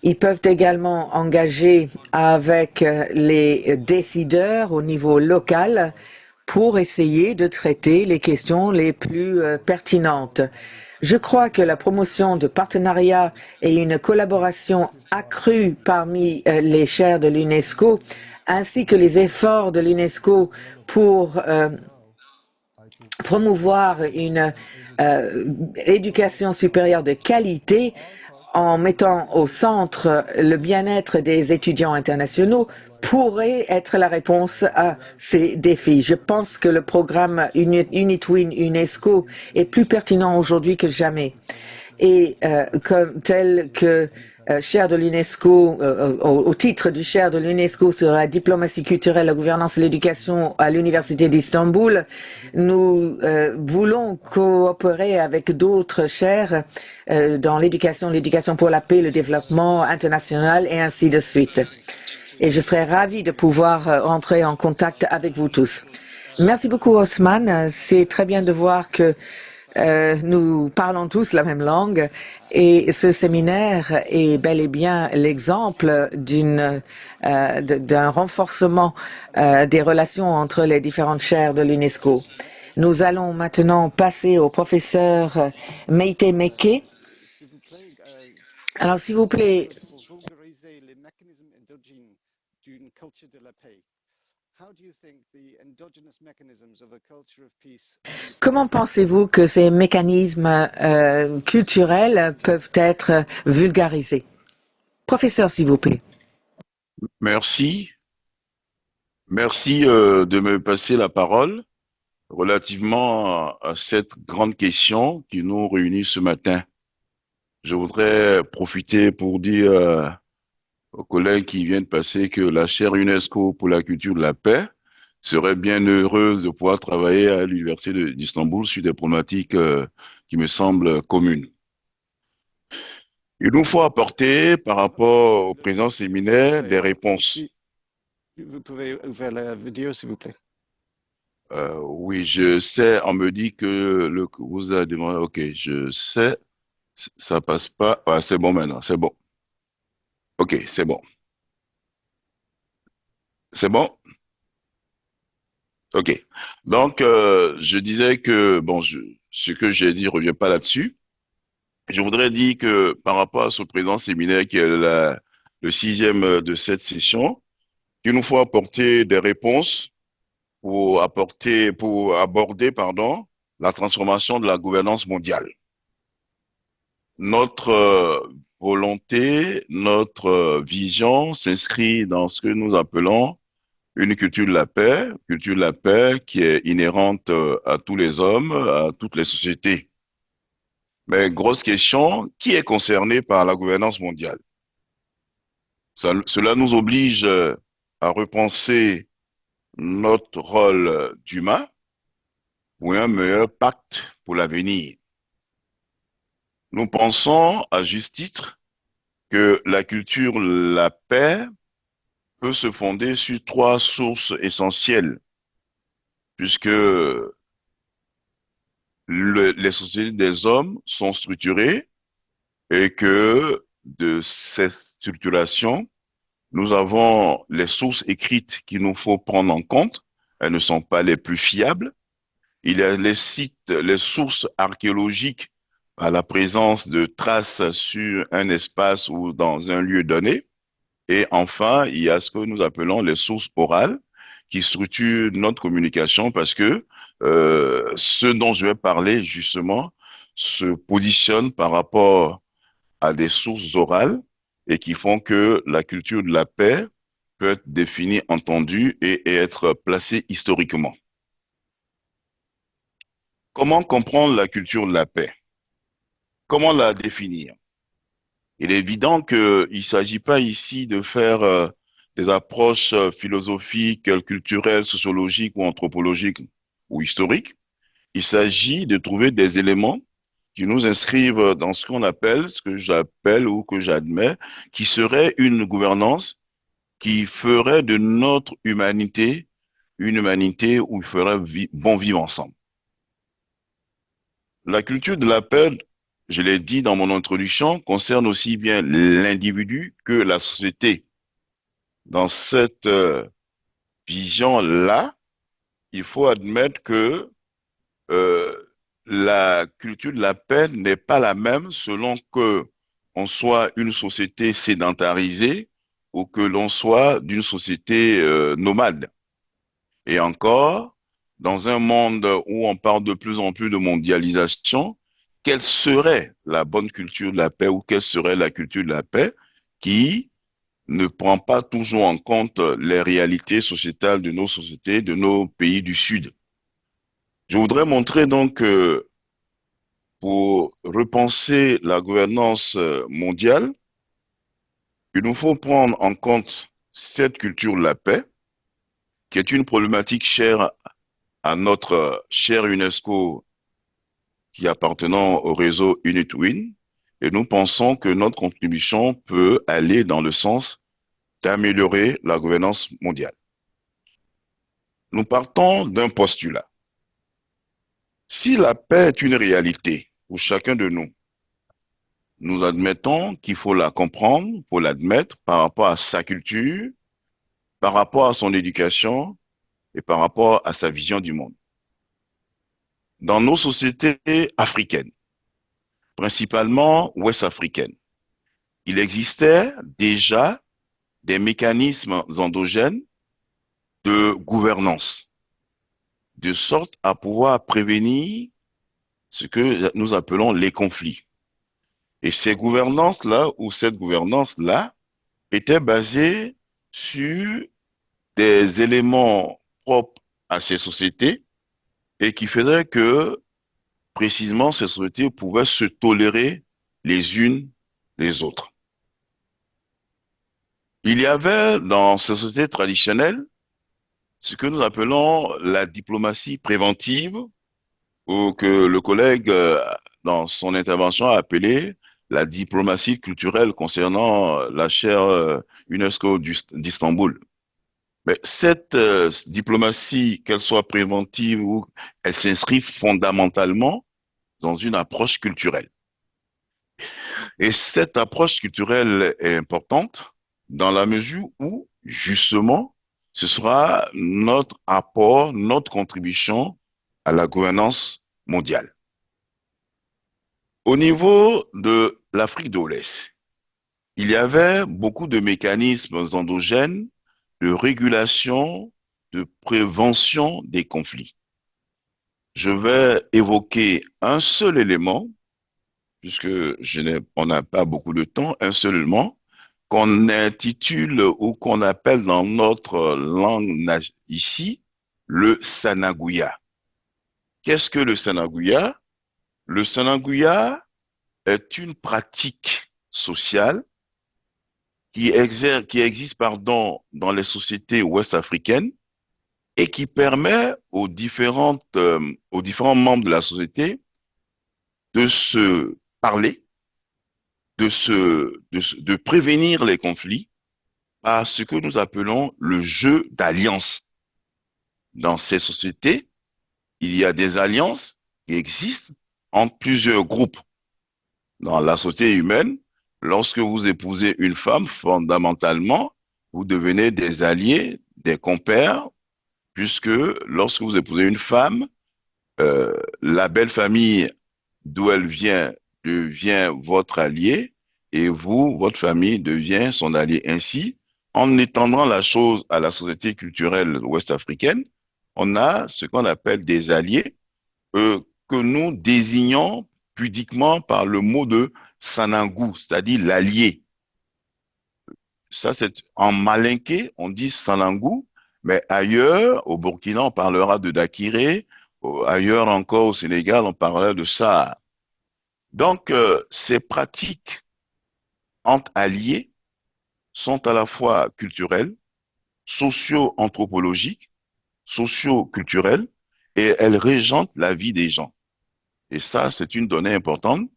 Ils peuvent également engager avec les décideurs au niveau local pour essayer de traiter les questions les plus pertinentes. Je crois que la promotion de partenariats et une collaboration accrue parmi les chaires de l'UNESCO ainsi que les efforts de l'UNESCO pour promouvoir une éducation supérieure de qualité en mettant au centre le bien-être des étudiants internationaux pourrait être la réponse à ces défis. Je pense que le programme UNITWIN UNESCO est plus pertinent aujourd'hui que jamais. Et comme tel que chaire de l'UNESCO, au titre du chaire de l'UNESCO sur la diplomatie culturelle, la gouvernance et l'éducation à l'Université d'Istanbul, nous voulons coopérer avec d'autres chaires dans l'éducation pour la paix, le développement international et ainsi de suite. Et je serais ravie de pouvoir entrer en contact avec vous tous. Merci beaucoup, Osman. C'est très bien de voir que nous parlons tous la même langue et ce séminaire est bel et bien l'exemple d'un renforcement des relations entre les différentes chaires de l'UNESCO. Nous allons maintenant passer au professeur Meite Meke. Alors, s'il vous plaît, comment pensez-vous que ces mécanismes culturels peuvent être vulgarisés? Professeur, s'il vous plaît. Merci. Merci de me passer la parole relativement à cette grande question qui nous réunit ce matin. Je voudrais profiter pour dire aux collègues qui viennent passer que la chaire UNESCO pour la culture de la paix serait bien heureuse de pouvoir travailler à l'Université d'Istanbul sur des problématiques qui me semblent communes. Il nous faut apporter, par rapport au présent séminaire, des réponses. Vous pouvez ouvrir la vidéo, s'il vous plaît. Oui, je sais, on me dit que vous avez demandé, ok, je sais, ça passe pas. Ah, c'est bon maintenant, c'est bon. Ok, c'est bon. C'est bon? Ok. Donc, je disais que, bon, ce que j'ai dit ne revient pas là-dessus. Je voudrais dire que par rapport à ce présent séminaire qui est le 6e de cette session, il nous faut apporter des réponses pour aborder, pardon, la transformation de la gouvernance mondiale. Notre volonté, notre vision s'inscrit dans ce que nous appelons une culture de la paix qui est inhérente à tous les hommes, à toutes les sociétés. Mais grosse question, qui est concerné par la gouvernance mondiale? Cela nous oblige à repenser notre rôle d'humain pour un meilleur pacte pour l'avenir. Nous pensons à juste titre que la culture, la paix, peut se fonder sur trois sources essentielles, puisque les sociétés des hommes sont structurées et que de ces structurations, nous avons les sources écrites qu'il nous faut prendre en compte. Elles ne sont pas les plus fiables. Il y a les sites, les sources archéologiques à la présence de traces sur un espace ou dans un lieu donné. Et enfin, il y a ce que nous appelons les sources orales qui structurent notre communication parce que ce dont je vais parler justement se positionne par rapport à des sources orales et qui font que la culture de la paix peut être définie, entendue et être placée historiquement. Comment comprendre la culture de la paix? Comment la définir? Il est évident qu'il ne s'agit pas ici de faire des approches philosophiques, culturelles, sociologiques ou anthropologiques ou historiques. Il s'agit de trouver des éléments qui nous inscrivent dans ce qu'on appelle, ce que j'appelle ou que j'admets, qui serait une gouvernance qui ferait de notre humanité une humanité où il ferait bon vivre ensemble. La culture de la paix, je l'ai dit dans mon introduction, concerne aussi bien l'individu que la société. Dans cette vision-là, il faut admettre que euh, la culture de la paix n'est pas la même selon que on soit une société sédentarisée ou que l'on soit d'une société nomade. Et encore, dans un monde où on parle de plus en plus de mondialisation, quelle serait la bonne culture de la paix ou quelle serait la culture de la paix qui ne prend pas toujours en compte les réalités sociétales de nos sociétés, de nos pays du Sud? Je voudrais montrer donc que pour repenser la gouvernance mondiale, il nous faut prendre en compte cette culture de la paix, qui est une problématique chère à notre cher UNESCO qui appartenant au réseau UNITWIN, et nous pensons que notre contribution peut aller dans le sens d'améliorer la gouvernance mondiale. Nous partons d'un postulat. Si la paix est une réalité pour chacun de nous, nous admettons qu'il faut la comprendre, faut l'admettre par rapport à sa culture, par rapport à son éducation et par rapport à sa vision du monde. Dans nos sociétés africaines, principalement ouest-africaines, il existait déjà des mécanismes endogènes de gouvernance, de sorte à pouvoir prévenir ce que nous appelons les conflits. Et ces gouvernances-là, ou cette gouvernance-là, était basée sur des éléments propres à ces sociétés et qui faisaient que, précisément, ces sociétés pouvaient se tolérer les unes les autres. Il y avait dans ces sociétés traditionnelles ce que nous appelons la diplomatie préventive, ou que le collègue, dans son intervention, a appelé la diplomatie culturelle concernant la chaire UNESCO d'Istanbul. Mais cette diplomatie, qu'elle soit préventive ou elle s'inscrit fondamentalement dans une approche culturelle. Et cette approche culturelle est importante dans la mesure où, justement, ce sera notre apport, notre contribution à la gouvernance mondiale. Au niveau de l'Afrique de l'Ouest, il y avait beaucoup de mécanismes endogènes de régulation, de prévention des conflits. Je vais évoquer un seul élément, puisque on n'a pas beaucoup de temps, un seul élément qu'on intitule ou qu'on appelle dans notre langue ici le Sanaguya. Qu'est-ce que le Sanaguya? Le Sanaguya est une pratique sociale qui existe dans les sociétés ouest-africaines et qui permet aux différents membres de la société de se parler, de prévenir les conflits par ce que nous appelons le jeu d'alliance. Dans ces sociétés, il y a des alliances qui existent entre plusieurs groupes. Dans la société humaine, lorsque vous épousez une femme, fondamentalement, vous devenez des alliés, des compères, puisque lorsque vous épousez une femme, la belle famille d'où elle vient devient votre allié et vous, votre famille devient son allié. Ainsi, en étendant la chose à la société culturelle ouest-africaine, on a ce qu'on appelle des alliés que nous désignons pudiquement par le mot de sanangou, c'est-à-dire l'allié. Ça, c'est en malinké, on dit sanangou, mais ailleurs, au Burkina, on parlera de dakiré, ailleurs encore au Sénégal, on parlera de ça. Donc, ces pratiques entre alliés sont à la fois culturelles, socio-anthropologiques, socio-culturelles, et elles régentent la vie des gens. Et ça, c'est une donnée importante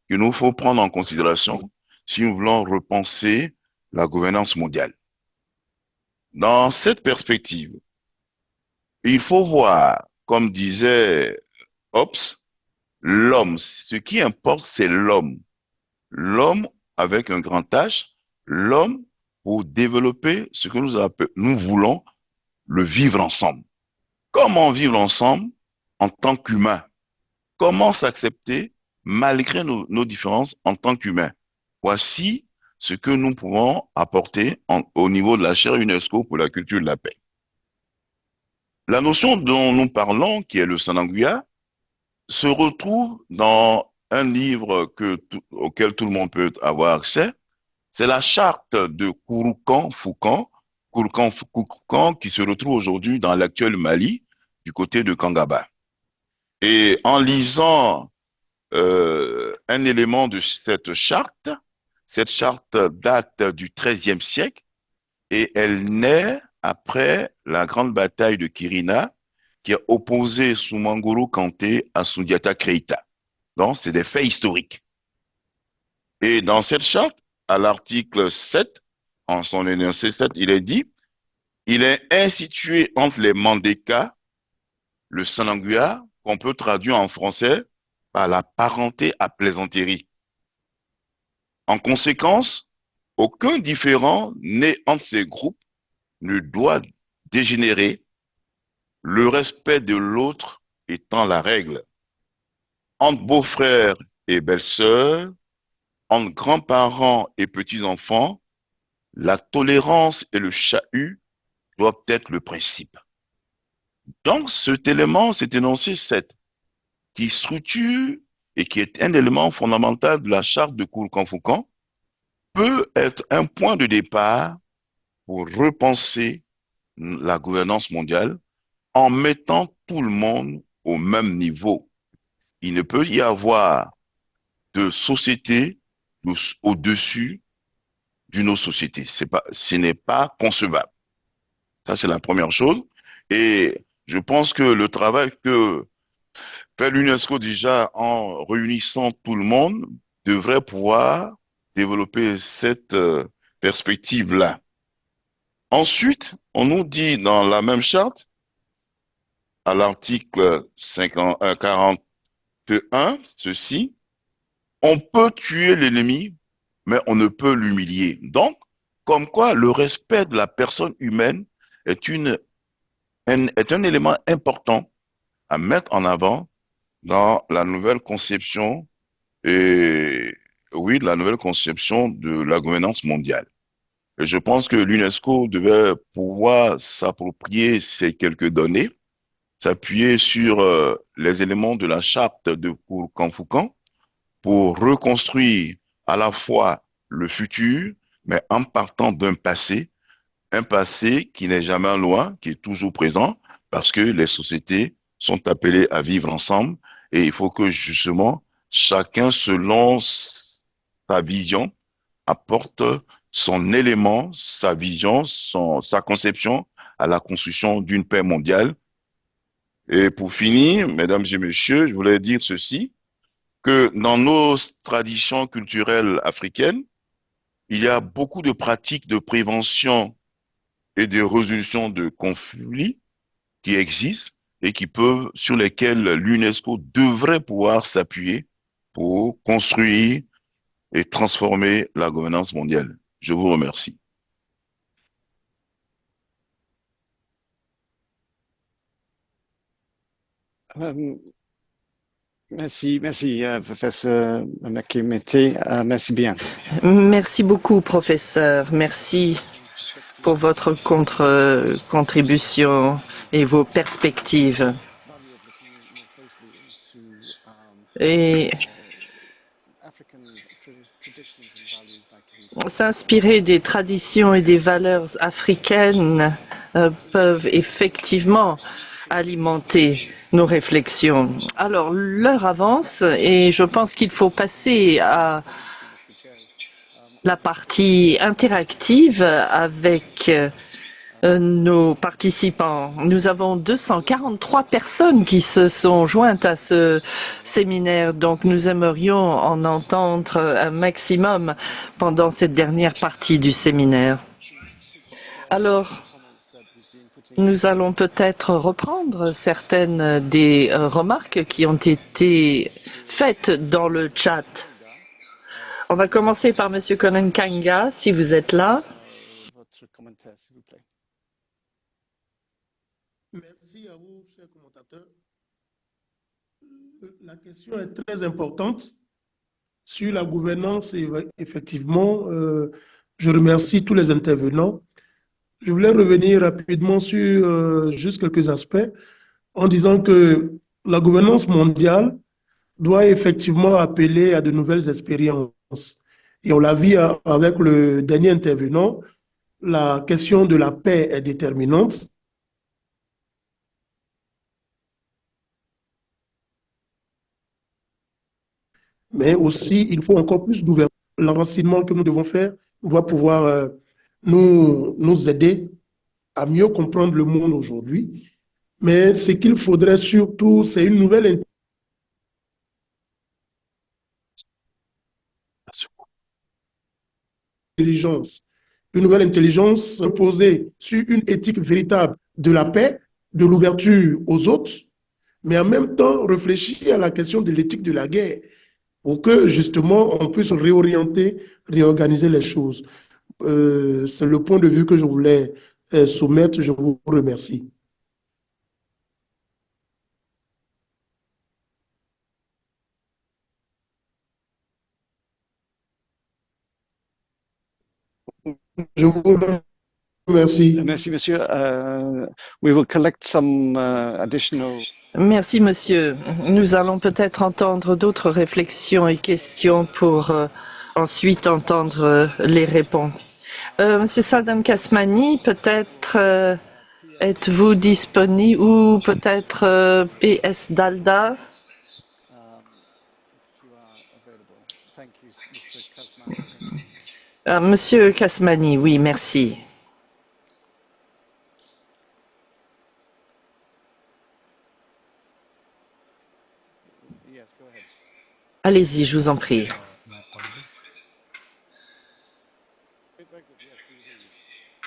qu'il nous faut prendre en considération si nous voulons repenser la gouvernance mondiale. Dans cette perspective, il faut voir, comme disait Hobbes, l'homme. Ce qui importe, c'est l'homme. L'homme avec un grand H, l'homme pour développer ce que nous voulons, le vivre ensemble. Comment vivre ensemble en tant qu'humain? Comment s'accepter malgré nos différences en tant qu'humains? Voici ce que nous pouvons apporter au niveau de la chaire UNESCO pour la culture de la paix. La notion dont nous parlons, qui est le Sananguya, se retrouve dans un livre auquel tout le monde peut avoir accès. C'est la charte de Kouroukan-Foucan, qui se retrouve aujourd'hui dans l'actuel Mali, du côté de Kangaba. Et en lisant un élément de cette charte date du XIIIe siècle et elle naît après la grande bataille de Kirina qui a opposé Soumangoro Kanté à Soundiata Keïta. Donc, c'est des faits historiques. Et dans cette charte, à l'article 7, en son énoncé 7, il est dit, il est institué entre les Mandéka, le Sananguya, qu'on peut traduire en français par la parenté à plaisanterie. En conséquence, aucun différend né entre ces groupes ne doit dégénérer, le respect de l'autre étant la règle. Entre beaux-frères et belles-sœurs, entre grands-parents et petits-enfants, la tolérance et le chahut doivent être le principe. Donc, cet énoncé 7, qui structure et qui est un élément fondamental de la charte de Kouroukan-Foucan, peut être un point de départ pour repenser la gouvernance mondiale en mettant tout le monde au même niveau. Il ne peut y avoir de société au-dessus d'une autre société. Ce n'est pas concevable. Ça, c'est la première chose. Et je pense que le travail que fait l'UNESCO déjà en réunissant tout le monde devrait pouvoir développer cette perspective-là. Ensuite, on nous dit dans la même charte, à l'article 41, ceci, on peut tuer l'ennemi, mais on ne peut l'humilier. Donc, comme quoi le respect de la personne humaine est un élément important à mettre en avant dans la nouvelle conception la nouvelle conception de la gouvernance mondiale. Et je pense que l'UNESCO devait pouvoir s'approprier ces quelques données, s'appuyer sur les éléments de la charte de Kanfukan pour reconstruire à la fois le futur, mais en partant d'un passé, un passé qui n'est jamais loin, qui est toujours présent, parce que les sociétés sont appelées à vivre ensemble et il faut que justement chacun, selon sa vision, apporte son élément, sa vision, sa conception à la construction d'une paix mondiale. Et pour finir, mesdames et messieurs, je voulais dire ceci, que dans nos traditions culturelles africaines, il y a beaucoup de pratiques de prévention et de résolution de conflits qui existent et sur lesquelles l'UNESCO devrait pouvoir s'appuyer pour construire et transformer la gouvernance mondiale. Je vous remercie. Merci, professeur Makimete. Merci bien. Merci beaucoup, professeur. Merci pour votre contribution et vos perspectives. Et s'inspirer des traditions et des valeurs africaines peuvent effectivement alimenter nos réflexions. Alors, l'heure avance et je pense qu'il faut passer à la partie interactive avec nos participants. Nous avons 243 personnes qui se sont jointes à ce séminaire, donc nous aimerions en entendre un maximum pendant cette dernière partie du séminaire. Alors, nous allons peut-être reprendre certaines des remarques qui ont été faites dans le chat. On va commencer par Monsieur Konenkanga, si vous êtes là. Votre commentaire, s'il vous plaît. Merci à vous, chers commentateurs. La question est très importante sur la gouvernance et effectivement, je remercie tous les intervenants. Je voulais revenir rapidement sur juste quelques aspects en disant que la gouvernance mondiale doit effectivement appeler à de nouvelles expériences. Et on l'a vu avec le dernier intervenant, la question de la paix est déterminante. Mais aussi, il faut encore plus d'ouverture. L'enracinement que nous devons faire doit pouvoir nous aider à mieux comprendre le monde aujourd'hui. Mais ce qu'il faudrait surtout, c'est une nouvelle intelligence. Une nouvelle intelligence reposée sur une éthique véritable de la paix, de l'ouverture aux autres, mais en même temps réfléchir à la question de l'éthique de la guerre pour que justement on puisse réorienter, réorganiser les choses. C'est le point de vue que je voulais soumettre. Je vous remercie. Je vous remercie. Merci, monsieur. We will collect some additional. Merci, monsieur. Nous allons peut-être entendre d'autres réflexions et questions pour ensuite entendre les réponses. Monsieur Saddam Kasmani, peut-être êtes-vous disponible ou peut-être PS Dalda? Monsieur Kasmani, oui, merci. Allez-y, je vous en prie.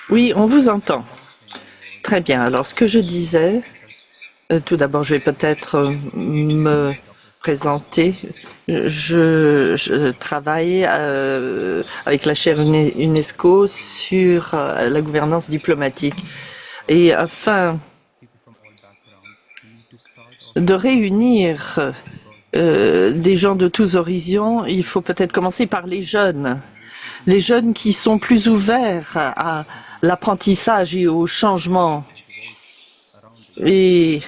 Oui, on vous entend. Très bien. Alors, ce que je disais, tout d'abord, je vais peut-être me présenter. Je travaille avec la chaire UNESCO sur la gouvernance diplomatique. Et afin de réunir des gens de tous horizons, il faut peut-être commencer par les jeunes qui sont plus ouverts à l'apprentissage et au changement. et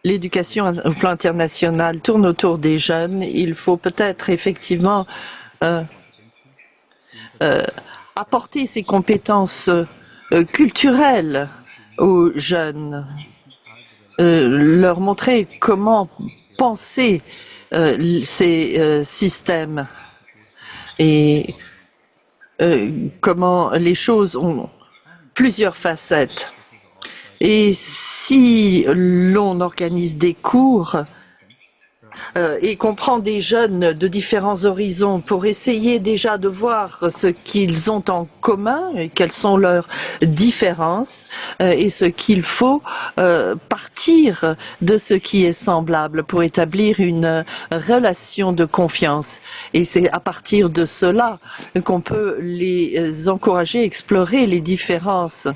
l'éducation au plan international tourne autour des jeunes. Il faut peut-être effectivement apporter ces compétences culturelles aux jeunes, leur montrer comment penser ces systèmes et comment les choses ont plusieurs facettes. Et si l'on organise des cours et qu'on prend des jeunes de différents horizons pour essayer déjà de voir ce qu'ils ont en commun et quelles sont leurs différences et ce qu'il faut partir de ce qui est semblable pour établir une relation de confiance. Et c'est à partir de cela qu'on peut les encourager à explorer les différences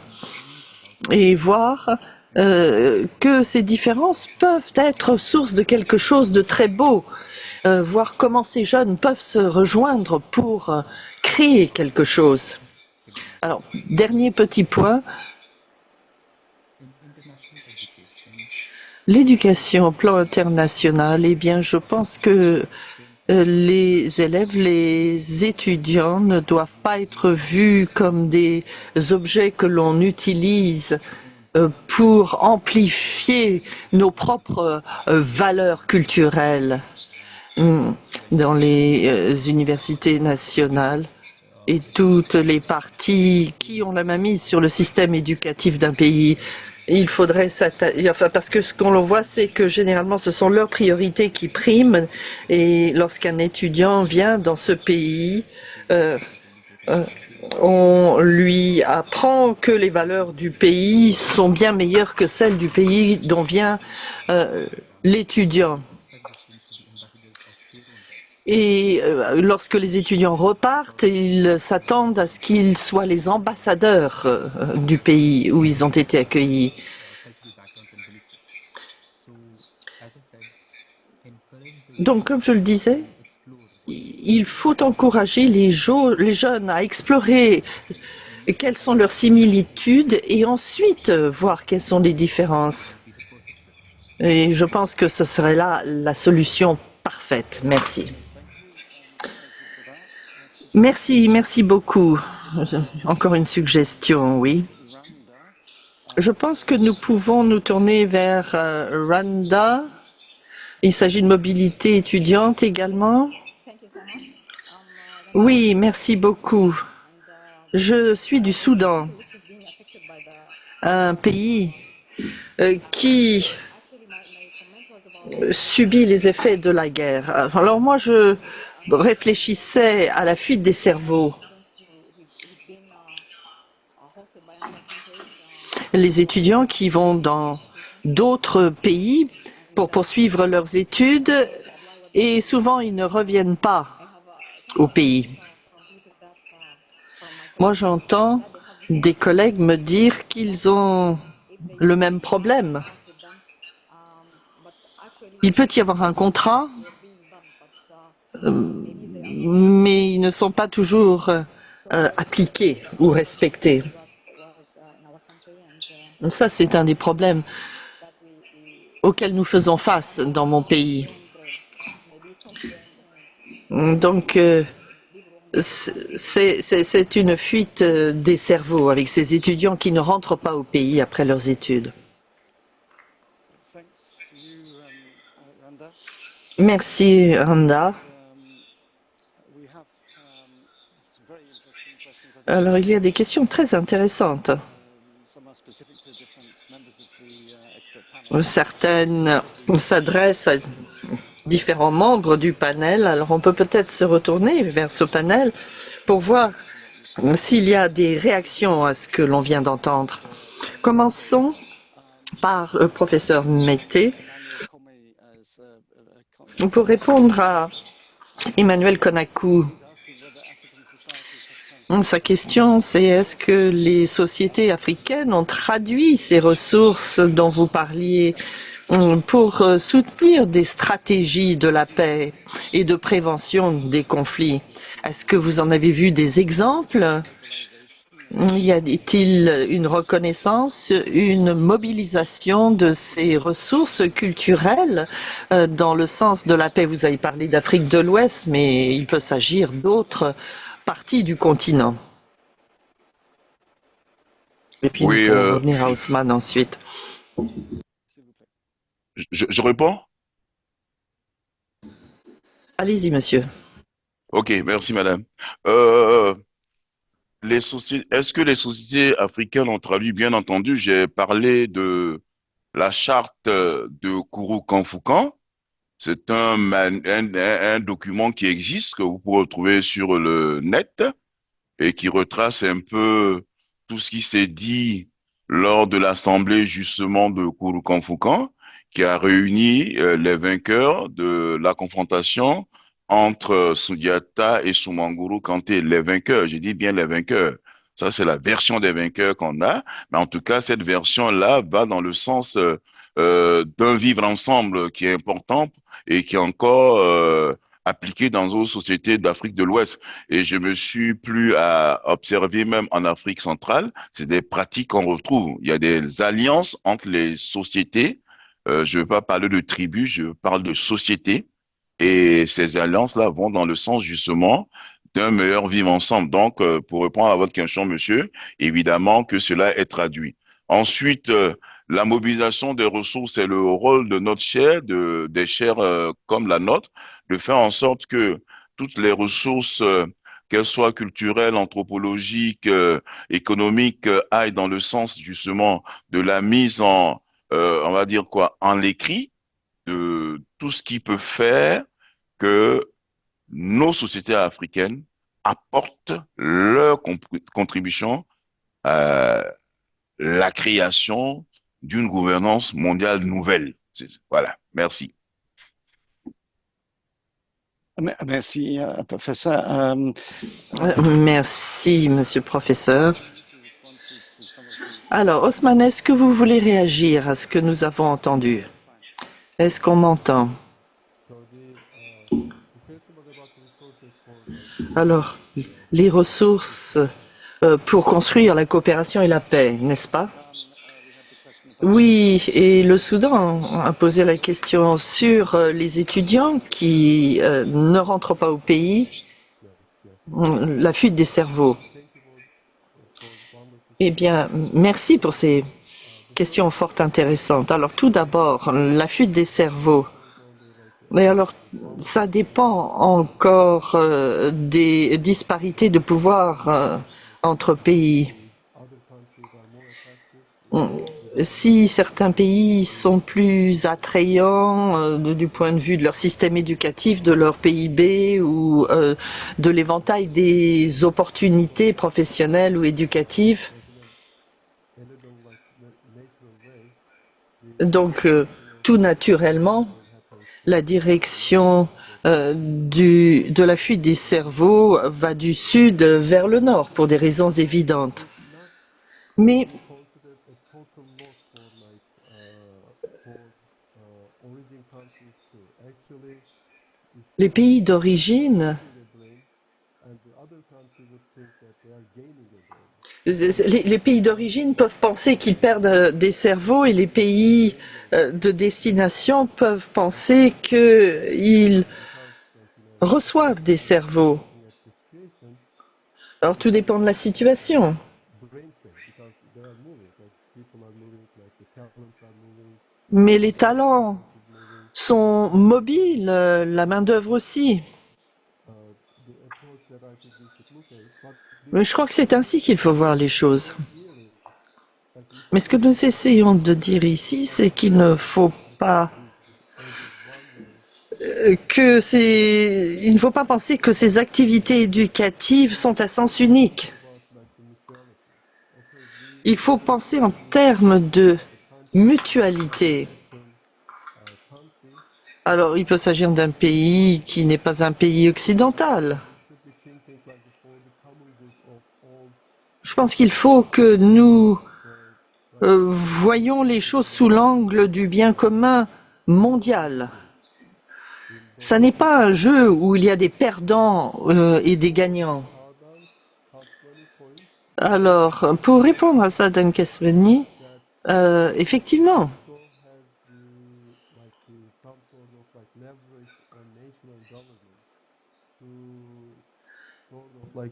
et voir que ces différences peuvent être source de quelque chose de très beau, voir comment ces jeunes peuvent se rejoindre pour créer quelque chose. Alors, dernier petit point, l'éducation au plan international, eh bien, je pense que les élèves, les étudiants ne doivent pas être vus comme des objets que l'on utilise pour amplifier nos propres valeurs culturelles dans les universités nationales et toutes les parties qui ont la main mise sur le système éducatif d'un pays. Il faudrait parce que ce qu'on voit, c'est que généralement, ce sont leurs priorités qui priment. Et lorsqu'un étudiant vient dans ce pays, on lui apprend que les valeurs du pays sont bien meilleures que celles du pays dont vient l'étudiant. Et lorsque les étudiants repartent, ils s'attendent à ce qu'ils soient les ambassadeurs du pays où ils ont été accueillis. Donc, comme je le disais, il faut encourager les jeunes à explorer quelles sont leurs similitudes et ensuite voir quelles sont les différences. Et je pense que ce serait là la solution parfaite. Merci. Merci beaucoup. Encore une suggestion, oui. Je pense que nous pouvons nous tourner vers Randa. Il s'agit de mobilité étudiante également. Oui, merci beaucoup. Je suis du Soudan, un pays qui subit les effets de la guerre. Alors moi, je réfléchissais à la fuite des cerveaux. Les étudiants qui vont dans d'autres pays pour poursuivre leurs études et souvent ils ne reviennent pas au pays. Moi, j'entends des collègues me dire qu'ils ont le même problème. Il peut y avoir un contrat, mais ils ne sont pas toujours appliqués ou respectés. Ça, c'est un des problèmes auxquels nous faisons face dans mon pays. Donc, c'est une fuite des cerveaux avec ces étudiants qui ne rentrent pas au pays après leurs études. Merci, Randa. Alors, il y a des questions très intéressantes. Certaines s'adressent à différents membres du panel. Alors, on peut peut-être se retourner vers ce panel pour voir s'il y a des réactions à ce que l'on vient d'entendre. Commençons par le professeur Mété pour répondre à Emmanuel Konakou. Sa question, c'est est-ce que les sociétés africaines ont traduit ces ressources dont vous parliez pour soutenir des stratégies de la paix et de prévention des conflits? Est-ce que vous en avez vu des exemples? Y a-t-il une reconnaissance, une mobilisation de ces ressources culturelles dans le sens de la paix? Vous avez parlé d'Afrique de l'Ouest, mais il peut s'agir d'autres parties du continent. Et puis nous Oui, pourrons revenir à Ousmane ensuite. je réponds? Allez-y, monsieur. Ok, merci madame. Euh, est-ce que les sociétés africaines ont traduit? Bien entendu, j'ai parlé de la charte de Kourou Kanfoukan. C'est un document qui existe, que vous pouvez retrouver sur le net et qui retrace un peu tout ce qui s'est dit lors de l'assemblée justement de Kourou Kanfoukan, qui a réuni les vainqueurs de la confrontation entre Soudiata et Soumanguru Kanté. Les vainqueurs, j'ai dit bien les vainqueurs. Ça, c'est la version des vainqueurs qu'on a. Mais en tout cas, cette version-là va dans le sens d'un vivre ensemble qui est important et qui est encore appliqué dans nos sociétés d'Afrique de l'Ouest. Et je me suis plu à observer même en Afrique centrale, c'est des pratiques qu'on retrouve. Il y a des alliances entre les sociétés. Je ne veux pas parler de tribus, je parle de sociétés. Et ces alliances-là vont dans le sens justement d'un meilleur vivre ensemble. Donc, pour répondre à votre question, monsieur, évidemment que cela est traduit. Ensuite, la mobilisation des ressources, c'est le rôle de notre chaire, des chaires comme la nôtre, de faire en sorte que toutes les ressources, qu'elles soient culturelles, anthropologiques, économiques, aillent dans le sens justement de la mise en, on va dire quoi, en l'écrit de tout ce qui peut faire que nos sociétés africaines apportent leur contribution à la création d'une gouvernance mondiale nouvelle. Voilà, merci. Merci, professeur. Merci, monsieur le professeur. Alors, Ousmane, est-ce que vous voulez réagir à ce que nous avons entendu? Est-ce qu'on m'entend? Alors, les ressources pour construire la coopération et la paix, n'est-ce pas? Oui, et le Soudan a posé la question sur les étudiants qui ne rentrent pas au pays, la fuite des cerveaux. Eh bien, merci pour ces questions fort intéressantes. Alors, tout d'abord, la fuite des cerveaux. Mais alors, ça dépend encore des disparités de pouvoir entre pays. Si certains pays sont plus attrayants du point de vue de leur système éducatif, de leur PIB ou de l'éventail des opportunités professionnelles ou éducatives, donc tout naturellement, la direction de la fuite des cerveaux va du sud vers le nord pour des raisons évidentes. Mais les pays d'origine, les pays d'origine peuvent penser qu'ils perdent des cerveaux et les pays de destination peuvent penser qu'ils reçoivent des cerveaux. Alors tout dépend de la situation. Mais les talents sont mobiles, la main-d'œuvre aussi. Mais je crois que c'est ainsi qu'il faut voir les choses. Mais ce que nous essayons de dire ici, c'est qu'il ne faut pas il ne faut pas penser que ces activités éducatives sont à sens unique. Il faut penser en termes de mutualité. Alors, il peut s'agir d'un pays qui n'est pas un pays occidental. Je pense qu'il faut que nous voyons les choses sous l'angle du bien commun mondial. Ça n'est pas un jeu où il y a des perdants et des gagnants. Alors, pour répondre à ça, Dan Kesveni, effectivement,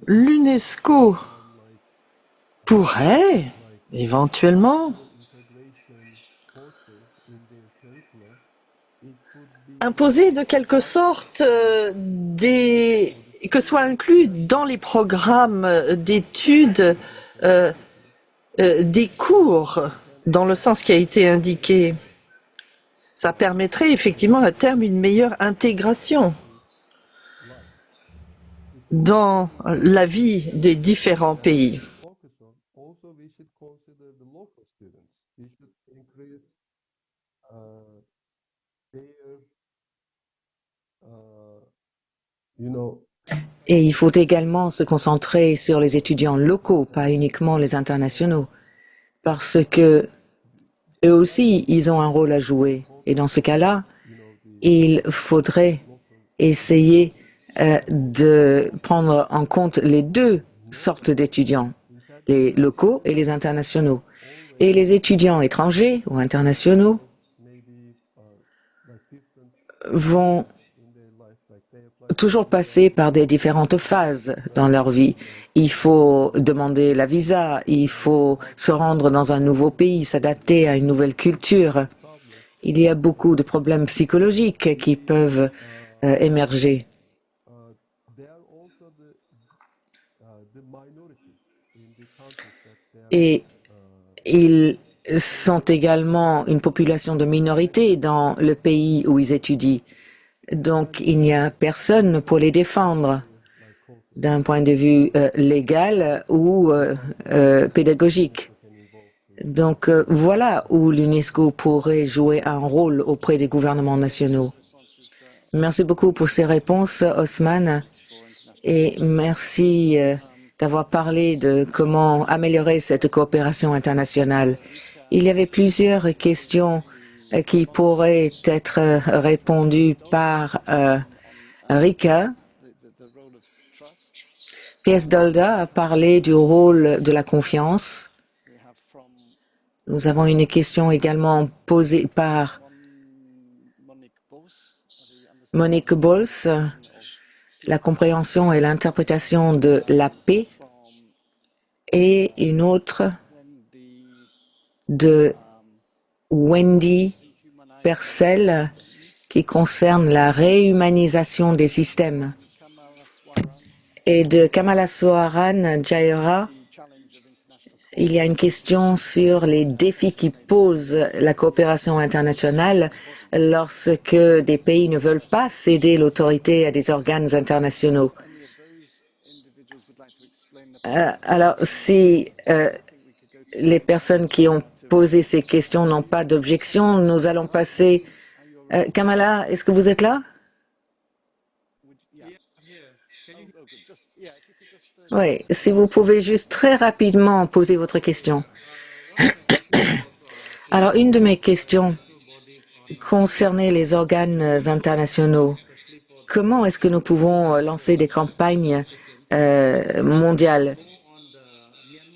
l'UNESCO pourrait éventuellement imposer de quelque sorte que soit inclus dans les programmes d'études des cours dans le sens qui a été indiqué. Ça permettrait effectivement à terme une meilleure intégration dans la vie des différents pays. Et il faut également se concentrer sur les étudiants locaux, pas uniquement les internationaux, parce que eux aussi, ils ont un rôle à jouer. Et dans ce cas-là, il faudrait essayer de prendre en compte les deux sortes d'étudiants, les locaux et les internationaux. Et les étudiants étrangers ou internationaux vont toujours passer par des différentes phases dans leur vie. Il faut demander la visa, il faut se rendre dans un nouveau pays, s'adapter à une nouvelle culture. Il y a beaucoup de problèmes psychologiques qui peuvent émerger. Et ils sont également une population de minorité dans le pays où ils étudient. Donc, il n'y a personne pour les défendre d'un point de vue légal ou pédagogique. Donc, voilà où l'UNESCO pourrait jouer un rôle auprès des gouvernements nationaux. Merci beaucoup pour ces réponses, Osman, et merci d'avoir parlé de comment améliorer cette coopération internationale. Il y avait plusieurs questions qui pourraient être répondues par Rika. P.S. Dolda a parlé du rôle de la confiance. Nous avons une question également posée par Monique Bols, la compréhension et l'interprétation de la paix, et une autre de Wendy Percel qui concerne la réhumanisation des systèmes, et de Kamala Soaran Jaira. Il y a une question sur les défis qui posent la coopération internationale lorsque des pays ne veulent pas céder l'autorité à des organes internationaux. Alors, si les personnes qui ont posé ces questions n'ont pas d'objection, nous allons passer. Kamala, est-ce que vous êtes là? Oui, si vous pouvez juste très rapidement poser votre question. Alors, une de mes questions concernait les organes internationaux. Comment est-ce que nous pouvons lancer des campagnes mondiales?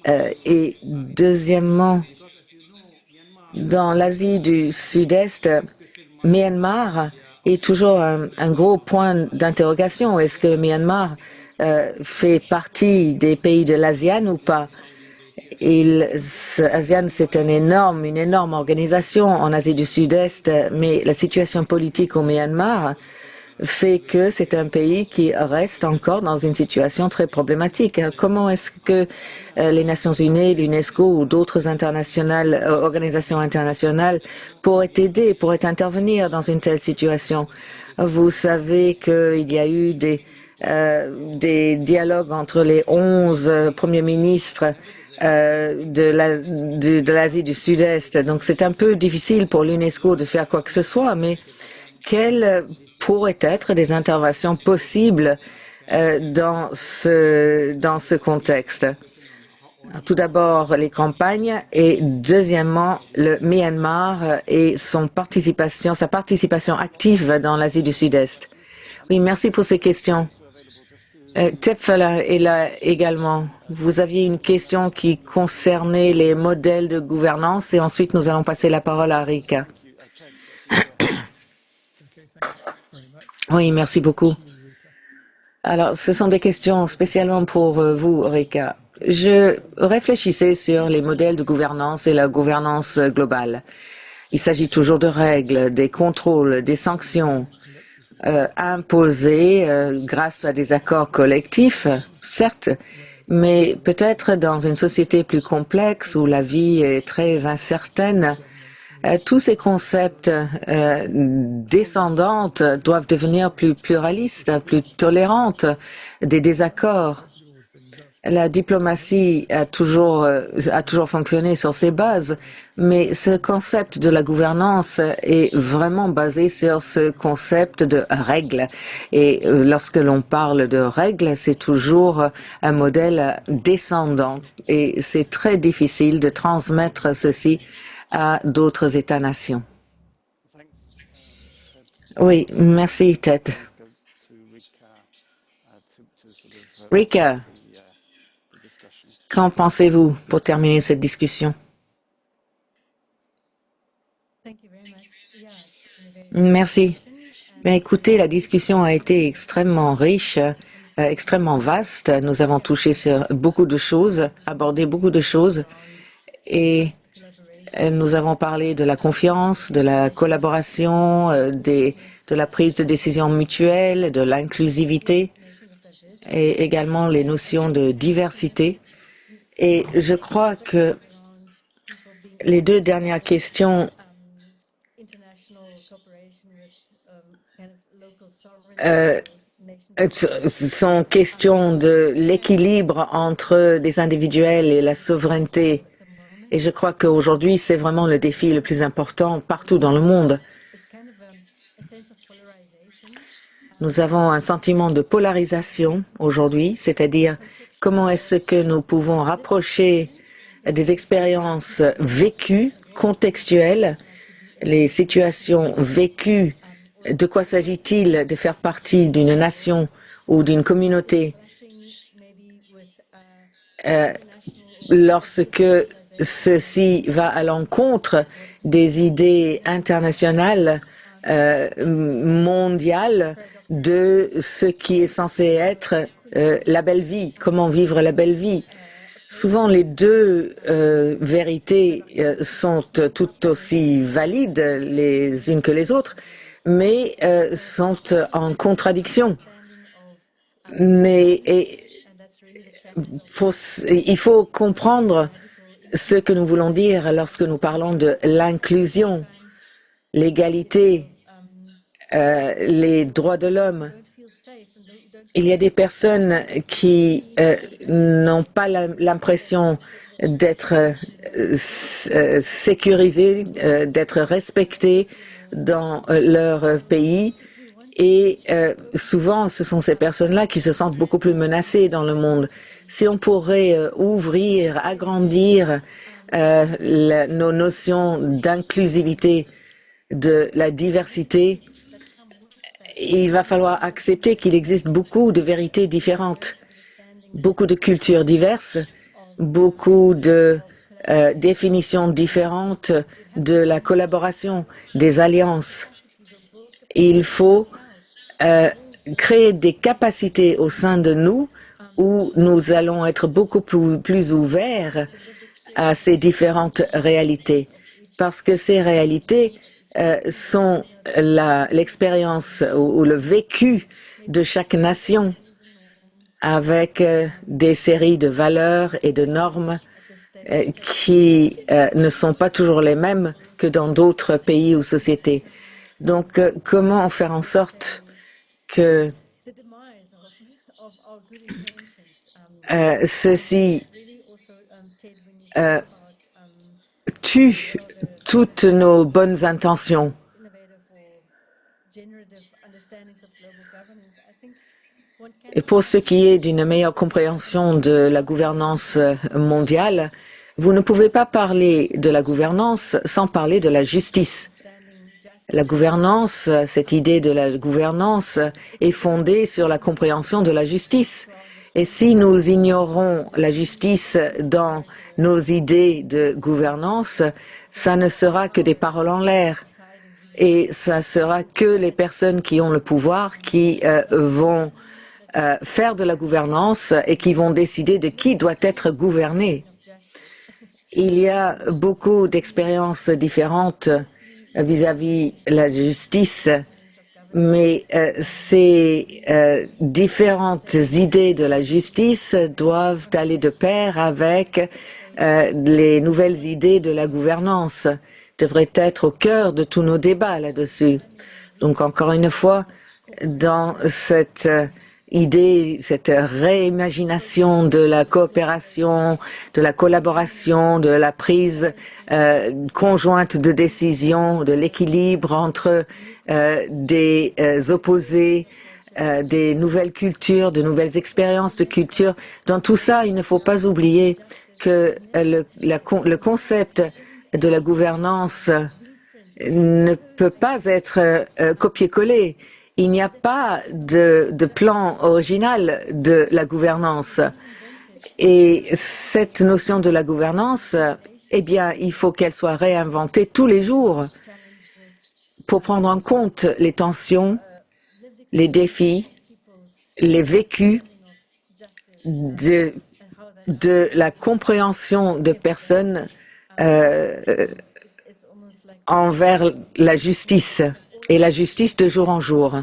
Et deuxièmement, dans l'Asie du Sud-Est, Myanmar est toujours un gros point d'interrogation. Est-ce que le Myanmar fait partie des pays de l'ASEAN ou pas? ASEAN, c'est une énorme organisation en Asie du Sud-Est, mais la situation politique au Myanmar fait que c'est un pays qui reste encore dans une situation très problématique. Comment est-ce que les Nations Unies, l'UNESCO ou d'autres organisations internationales pourraient aider, pourraient intervenir dans une telle situation? Vous savez qu'il y a eu des dialogues entre les 11 premiers ministres de l'Asie du Sud-Est. Donc c'est un peu difficile pour l'UNESCO de faire quoi que ce soit, mais quelles pourraient être des interventions possibles dans ce contexte? Tout d'abord, les campagnes, et deuxièmement, le Myanmar et sa participation active dans l'Asie du Sud-Est. Oui, merci pour ces questions. Tepfela est là également. Vous aviez une question qui concernait les modèles de gouvernance et ensuite nous allons passer la parole à Rika. Oui, merci beaucoup. Alors, ce sont des questions spécialement pour vous, Rika. Je réfléchissais sur les modèles de gouvernance et la gouvernance globale. Il s'agit toujours de règles, des contrôles, des sanctions imposées grâce à des accords collectifs, certes, mais peut-être dans une société plus complexe où la vie est très incertaine, tous ces concepts descendants doivent devenir plus pluralistes, plus tolérantes des désaccords. La diplomatie a toujours fonctionné sur ces bases, mais ce concept de la gouvernance est vraiment basé sur ce concept de règles. Et lorsque l'on parle de règles, c'est toujours un modèle descendant. Et c'est très difficile de transmettre ceci à d'autres États-nations. Oui, merci, Ted. Rika, qu'en pensez-vous pour terminer cette discussion? Merci. Bien, écoutez, la discussion a été extrêmement riche, extrêmement vaste. Nous avons touché sur beaucoup de choses, abordé beaucoup de choses et nous avons parlé de la confiance, de la collaboration, de la prise de décision mutuelle, de l'inclusivité et également les notions de diversité. Et je crois que les deux dernières questions sont questions de l'équilibre entre des individuels et la souveraineté. Et je crois qu'aujourd'hui, c'est vraiment le défi le plus important partout dans le monde. Nous avons un sentiment de polarisation aujourd'hui, c'est-à-dire comment est-ce que nous pouvons rapprocher des expériences vécues, contextuelles, les situations vécues. De quoi s'agit-il de faire partie d'une nation ou d'une communauté lorsque ceci va à l'encontre des idées internationales, mondiales, de ce qui est censé être la belle vie, comment vivre la belle vie. Souvent, les deux vérités sont tout aussi valides les unes que les autres, mais sont en contradiction. Mais il faut comprendre ce que nous voulons dire lorsque nous parlons de l'inclusion, l'égalité, les droits de l'homme. Il y a des personnes qui n'ont pas l'impression d'être sécurisées, d'être respectées dans leur pays. Et souvent, ce sont ces personnes-là qui se sentent beaucoup plus menacées dans le monde. Si on pourrait ouvrir, agrandir nos notions d'inclusivité, de la diversité, il va falloir accepter qu'il existe beaucoup de vérités différentes, beaucoup de cultures diverses, beaucoup de définitions différentes de la collaboration, des alliances. Il faut créer des capacités au sein de nous où nous allons être beaucoup plus ouverts à ces différentes réalités, parce que ces réalités sont l'expérience ou le vécu de chaque nation avec des séries de valeurs et de normes qui ne sont pas toujours les mêmes que dans d'autres pays ou sociétés. Donc, comment faire en sorte que ceci tue toutes nos bonnes intentions? Et pour ce qui est d'une meilleure compréhension de la gouvernance mondiale, vous ne pouvez pas parler de la gouvernance sans parler de la justice. La gouvernance, cette idée de la gouvernance est fondée sur la compréhension de la justice. Et si nous ignorons la justice dans nos idées de gouvernance, ça ne sera que des paroles en l'air. Et ça sera que les personnes qui ont le pouvoir qui vont faire de la gouvernance et qui vont décider de qui doit être gouverné. Il y a beaucoup d'expériences différentes vis-à-vis la justice, mais ces différentes idées de la justice doivent aller de pair avec les nouvelles idées de la gouvernance, devraient être au cœur de tous nos débats là-dessus. Donc encore une fois, dans cette idée, cette réimagination de la coopération, de la collaboration, de la prise conjointe de décision, de l'équilibre entre des opposés, des nouvelles cultures, de nouvelles expériences de culture. Dans tout ça, il ne faut pas oublier que le concept de la gouvernance ne peut pas être copié-collé. Il n'y a pas de plan original de la gouvernance. Et cette notion de la gouvernance, eh bien, il faut qu'elle soit réinventée tous les jours pour prendre en compte les tensions, les défis, les vécus de la compréhension de personnes envers la justice et la justice de jour en jour.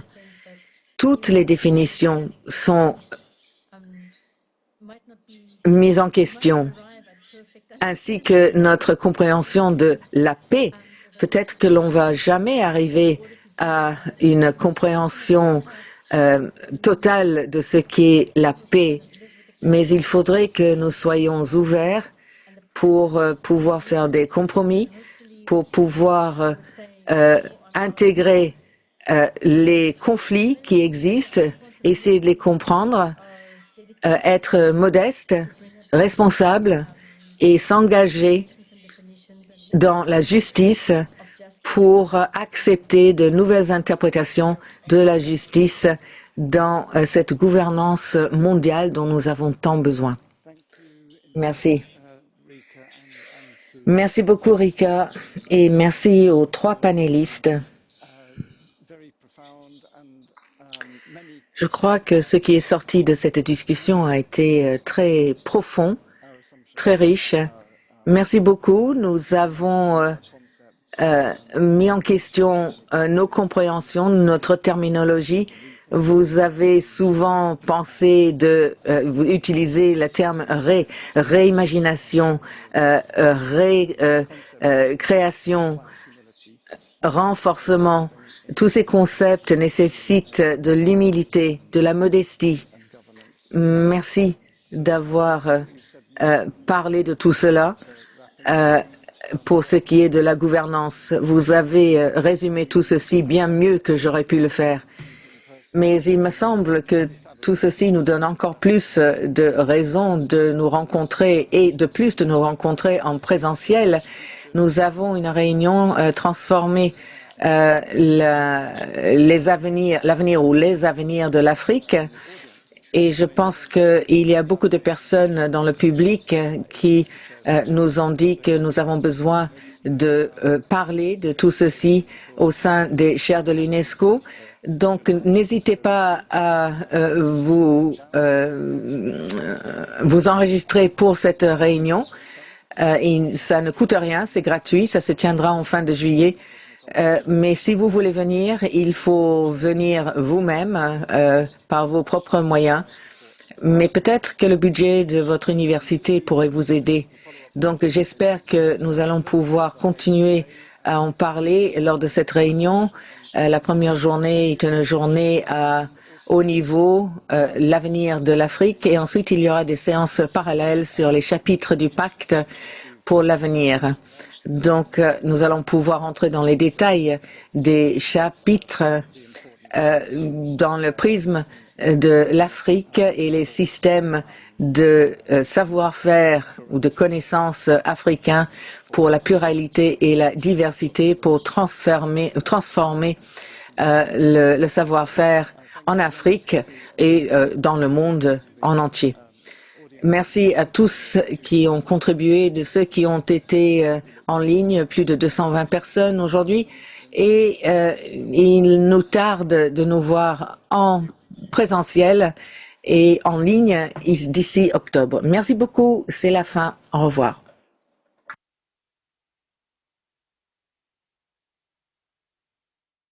Toutes les définitions sont mises en question, ainsi que notre compréhension de la paix. Peut-être que l'on va jamais arriver à une compréhension totale de ce qu'est la paix, mais il faudrait que nous soyons ouverts pour pouvoir faire des compromis, pour pouvoir intégrer les conflits qui existent, essayer de les comprendre, être modeste, responsable et s'engager dans la justice pour accepter de nouvelles interprétations de la justice dans cette gouvernance mondiale dont nous avons tant besoin. Merci. Merci beaucoup, Rika, et merci aux trois panélistes. Je crois que ce qui est sorti de cette discussion a été très profond, très riche. Merci beaucoup. Nous avons mis en question nos compréhensions, notre terminologie. Vous avez souvent pensé de utiliser le terme réimagination, création, renforcement. Tous ces concepts nécessitent de l'humilité, de la modestie. Merci d'avoir parlé de tout cela. Pour ce qui est de la gouvernance, vous avez résumé tout ceci bien mieux que j'aurais pu le faire. Mais il me semble que tout ceci nous donne encore plus de raisons de nous rencontrer et de plus de nous rencontrer en présentiel. Nous avons une réunion transformée l'avenir ou les avenirs de l'Afrique. Et je pense qu'il y a beaucoup de personnes dans le public qui nous ont dit que nous avons besoin de parler de tout ceci au sein des chaires de l'UNESCO. Donc, n'hésitez pas à vous enregistrer pour cette réunion. Ça ne coûte rien, c'est gratuit, ça se tiendra en fin de juillet. Mais si vous voulez venir, il faut venir vous-même par vos propres moyens. Mais peut-être que le budget de votre université pourrait vous aider. Donc, j'espère que nous allons pouvoir continuer à en parler lors de cette réunion. La première journée est une journée à haut niveau, l'avenir de l'Afrique, et ensuite il y aura des séances parallèles sur les chapitres du pacte pour l'avenir. Donc, nous allons pouvoir entrer dans les détails des chapitres dans le prisme de l'Afrique et les systèmes de savoir-faire ou de connaissances africains pour la pluralité et la diversité, pour transformer le savoir-faire en Afrique et dans le monde en entier. Merci à tous qui ont contribué, de ceux qui ont été en ligne, plus de 220 personnes aujourd'hui. Et il nous tarde de nous voir en présentiel et en ligne d'ici octobre. Merci beaucoup, c'est la fin. Au revoir.